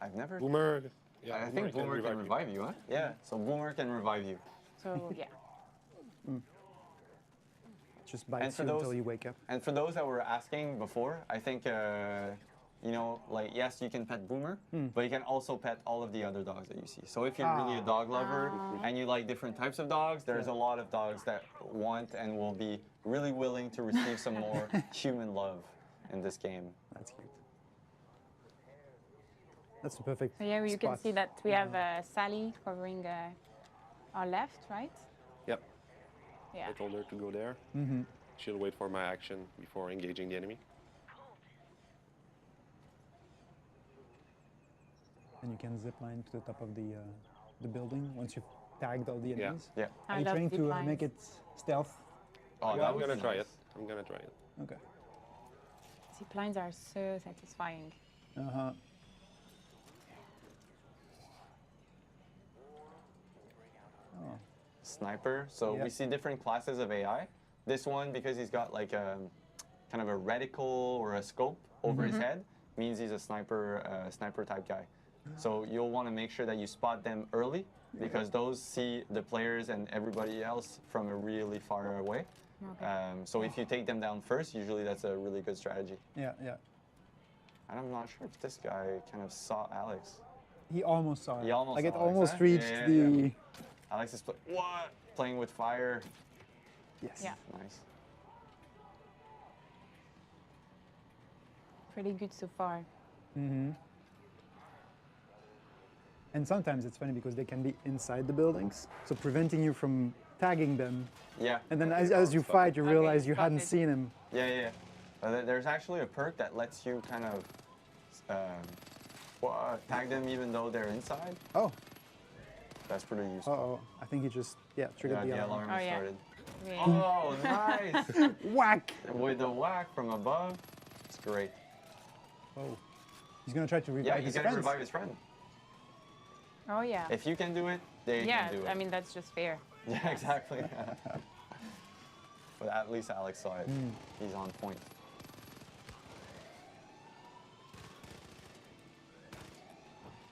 I've never. Boomer. Yeah, I think Boomer can revive you, huh? Yeah. So Boomer can revive you. So yeah. Just bites for you those- until you wake up. And for those that were asking before, I think, yes, you can pet Boomer, but you can also pet all of the other dogs that you see. So if you're really a dog lover and you like different types of dogs, there's a lot of dogs that want and will be really willing to receive some more human love in this game. That's cute. That's the perfect. So yeah, you can spot. see that we have Sally covering our left, right? Yep. Yeah. I told her to go there. She'll wait for my action before engaging the enemy. And you can zip line to the top of the building once you've tagged all the Yeah. enemies. Yeah. Are I you love trying to zip lines. make it stealth? Oh, Yeah, that I'm was gonna try nice. it. I'm gonna try it. Okay. Zip lines are so satisfying. Uh-huh. Oh. Sniper. So Yeah. we see different classes of AI. This one, because he's got like a kind of a reticle or a scope over his head, means he's a sniper type guy. So you'll want to make sure that you spot them early, because those see the players and everybody else from a really far away. Okay. So if you take them down first, usually that's a really good strategy. Yeah, yeah. And I'm not sure if this guy kind of saw Alex. He almost saw it. He almost like it saw Alex, almost huh? reached Yeah, the. yeah. Alex is playing with fire. Yes. Yeah. Nice. Pretty good so far. Mm-hmm. And sometimes it's funny because they can be inside the buildings, so preventing you from tagging them. Yeah. And then as you fight, you realize you spotted. hadn't seen him. Yeah. There's actually a perk that lets you kind of tag them even though they're inside. Oh. That's pretty useful. Uh-oh. I think he just, triggered Yeah, the the alarm. alarm Oh, yeah. started. Yeah. Oh, nice! Whack! With the whack from above, it's great. Oh. He's gonna try to revive Yeah, his he's gonna friends. revive his friend. Oh yeah. If you can do it, they Yeah, can do it. I mean that's just fair. Yeah, exactly. But at least Alex saw it. He's on point.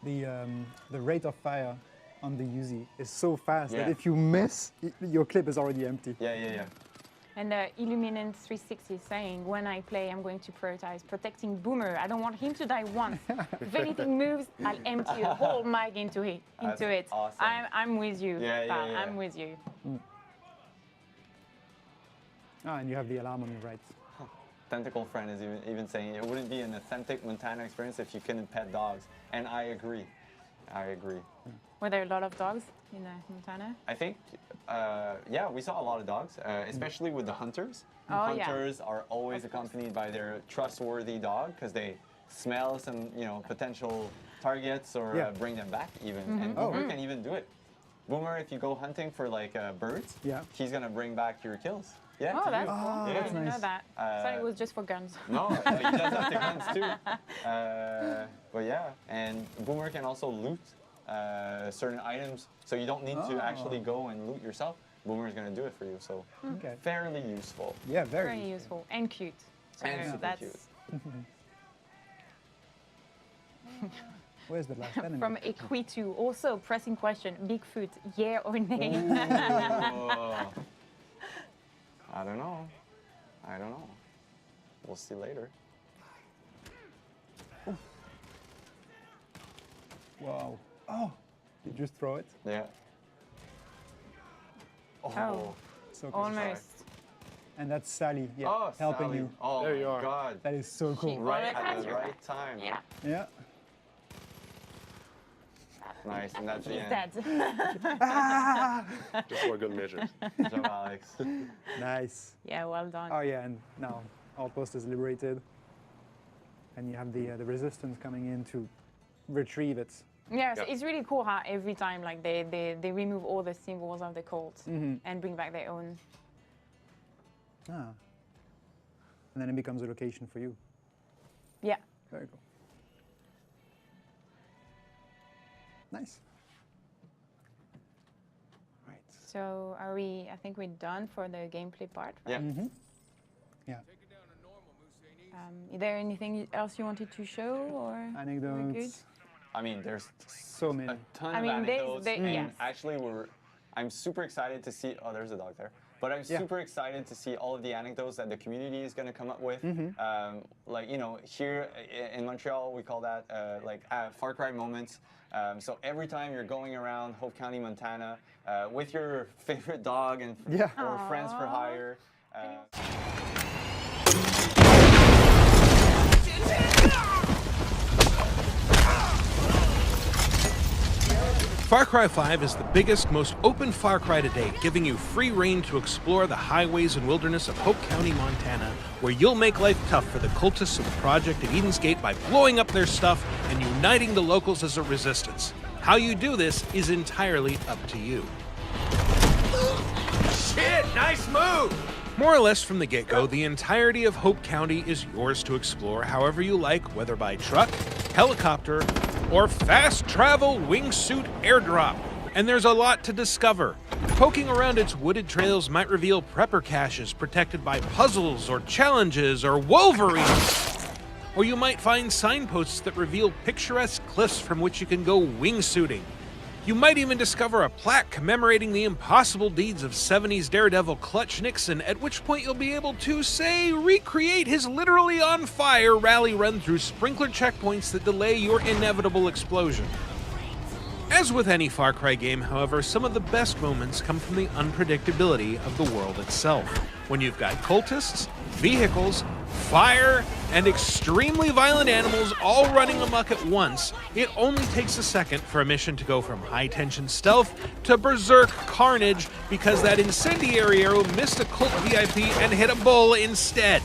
The rate of fire on the Uzi is so fast that Yeah. if you miss, your clip is already empty. Yeah. And Illuminant 360 is saying, when I play, I'm going to prioritize protecting Boomer. I don't want him to die once. If anything moves, I'll empty a whole mag into it. That's awesome. I'm with you. Yeah, pal. yeah. I'm with you. Ah, and you have the alarm on your right. Tentacle Friend is even saying it wouldn't be an authentic Montana experience if you couldn't pet dogs. And I agree. Were there a lot of dogs in Montana? I think, yeah, we saw a lot of dogs, especially with the hunters. Oh, yeah. Hunters are always accompanied by their trustworthy dog because they smell some, potential targets or Yeah. bring them back even. Mm-hmm. And Boomer can even do it. Boomer, if you go hunting for like birds, Yeah. he's gonna bring back your kills. Yeah. Oh, to that's you. cool. I Yeah. didn't know that. Thought it was just for guns. No, he does have the guns too. But yeah, and Boomer can also loot certain items, so you don't need to actually go and loot yourself. Boomer is going to do it for you, so Okay. fairly useful. Yeah, Very useful and cute. So And super that's cute. Where's the last enemy? from Equitu. Also, pressing question: Bigfoot, yeah or nay? Oh. I don't know. We'll see later. Wow. Oh, you just throw it? Yeah. Oh. So cool. Almost. And that's Sally, yeah, Oh, helping Sally. you. Oh, There you my are. God. That is so cool. Right Almost at has the your right time. Yeah. Yeah. Nice, and that's the He's end. dead. Just for good measure. Good job, Alex. Nice. Yeah, well done. Oh yeah, and now Outpost is liberated. And you have the resistance coming in to retrieve it. Yeah, so Yep. it's really cool how every time like they remove all the symbols of the cult and bring back their own. Ah. And then it becomes a location for you. Yeah. Very cool. Nice. Right. So are we? I think we're done for the gameplay part. Yeah. Yeah. Is there anything else you wanted to show or? we're good? Anecdotes. I mean, there's So many. a ton I of mean, there's- anecdotes, there- and yes. actually, I'm super excited to see. Oh, there's a dog there. But I'm Yeah. super excited to see all of the anecdotes that the community is going to come up with. Like, here in Montreal, we call that Far Cry moments. So every time you're going around Hope County, Montana, with your favorite dog and Yeah. or friends for hire. Far Cry 5 is the biggest, most open Far Cry to date, giving you free reign to explore the highways and wilderness of Hope County, Montana, where you'll make life tough for the cultists of Project at Eden's Gate by blowing up their stuff and uniting the locals as a resistance. How you do this is entirely up to you. Shit, nice move! More or less from the get-go, the entirety of Hope County is yours to explore however you like, whether by truck, helicopter, or fast travel wingsuit airdrop. And there's a lot to discover. Poking around its wooded trails might reveal prepper caches protected by puzzles or challenges or wolverines. Or you might find signposts that reveal picturesque cliffs from which you can go wingsuiting. You might even discover a plaque commemorating the impossible deeds of 70s daredevil Clutch Nixon, at which point you'll be able to, say, recreate his literally on fire rally run through sprinkler checkpoints that delay your inevitable explosion. As with any Far Cry game, however, some of the best moments come from the unpredictability of the world itself. When you've got cultists, vehicles, fire, and extremely violent animals all running amok at once, it only takes a second for a mission to go from high-tension stealth to berserk carnage because that incendiary arrow missed a cult VIP and hit a bull instead.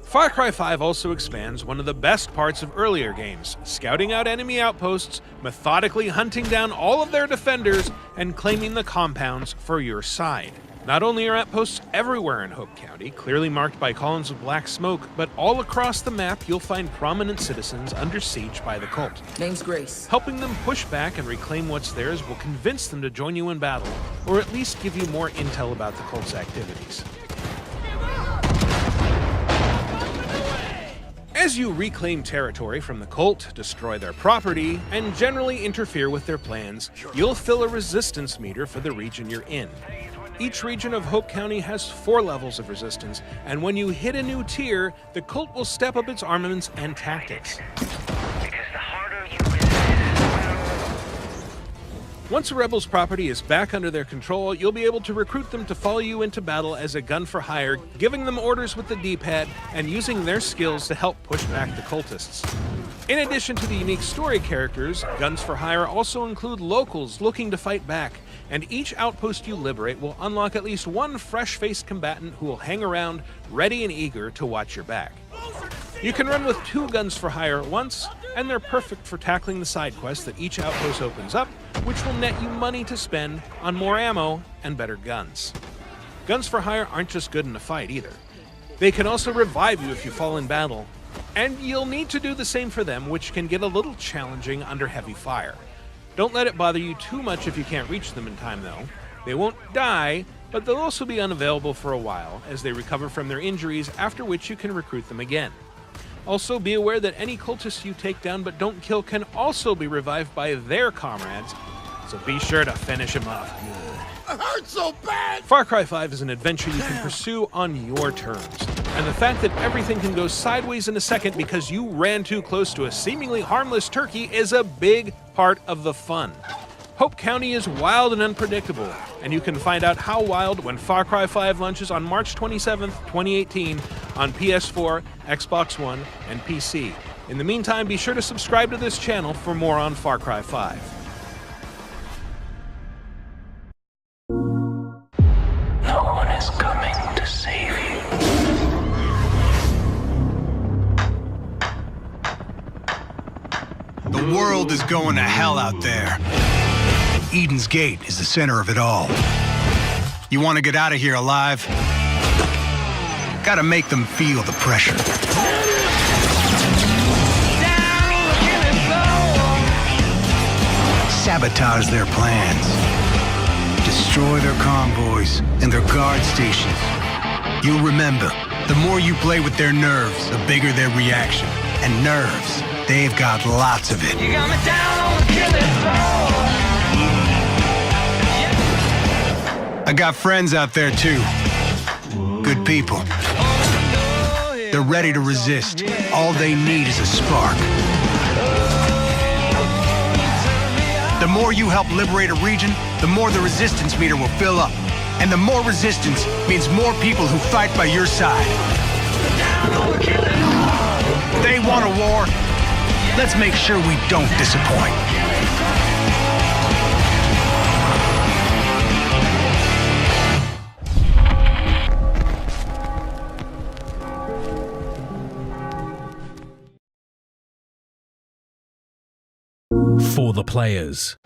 Far Cry 5 also expands one of the best parts of earlier games, scouting out enemy outposts, methodically hunting down all of their defenders, and claiming the compounds for your side. Not only are outposts everywhere in Hope County, clearly marked by columns of black smoke, but all across the map you'll find prominent citizens under siege by the cult. Name's Grace. Helping them push back and reclaim what's theirs will convince them to join you in battle, or at least give you more intel about the cult's activities. As you reclaim territory from the cult, destroy their property, and generally interfere with their plans, you'll fill a resistance meter for the region you're in. Each region of Hope County has 4 levels of resistance, and when you hit a new tier, the cult will step up its armaments and tactics. Once a rebel's property is back under their control, you'll be able to recruit them to follow you into battle as a gun for hire, giving them orders with the D-pad and using their skills to help push back the cultists. In addition to the unique story characters, guns for hire also include locals looking to fight back, and each outpost you liberate will unlock at least one fresh-faced combatant who will hang around, ready and eager to watch your back. You can run with 2 guns for hire at once, and they're perfect for tackling the side quests that each outpost opens up, which will net you money to spend on more ammo and better guns. Guns for hire aren't just good in a fight either. They can also revive you if you fall in battle, and you'll need to do the same for them, which can get a little challenging under heavy fire. Don't let it bother you too much if you can't reach them in time though. They won't die, but they'll also be unavailable for a while as they recover from their injuries, after which you can recruit them again. Also, be aware that any cultists you take down but don't kill can also be revived by their comrades, so be sure to finish them off good. It hurts so bad! Far Cry 5 is an adventure you can pursue on your terms, and the fact that everything can go sideways in a second because you ran too close to a seemingly harmless turkey is a big part of the fun. Hope County is wild and unpredictable, and you can find out how wild when Far Cry 5 launches on March 27th, 2018 on PS4, Xbox One, and PC. In the meantime, be sure to subscribe to this channel for more on Far Cry 5. No one is coming to save you. The world is going to hell out there. Eden's Gate is the center of it all. You want to get out of here alive? Gotta make them feel the pressure. Sabotage their plans. Destroy their convoys and their guard stations. You'll remember, the more you play with their nerves, the bigger their reaction. And nerves, they've got lots of it. You got me down on the killing floor. I got friends out there too. Good people. They're ready to resist. All they need is a spark. The more you help liberate a region, the more the resistance meter will fill up. And the more resistance means more people who fight by your side. They want a war. Let's make sure we don't disappoint. For the players.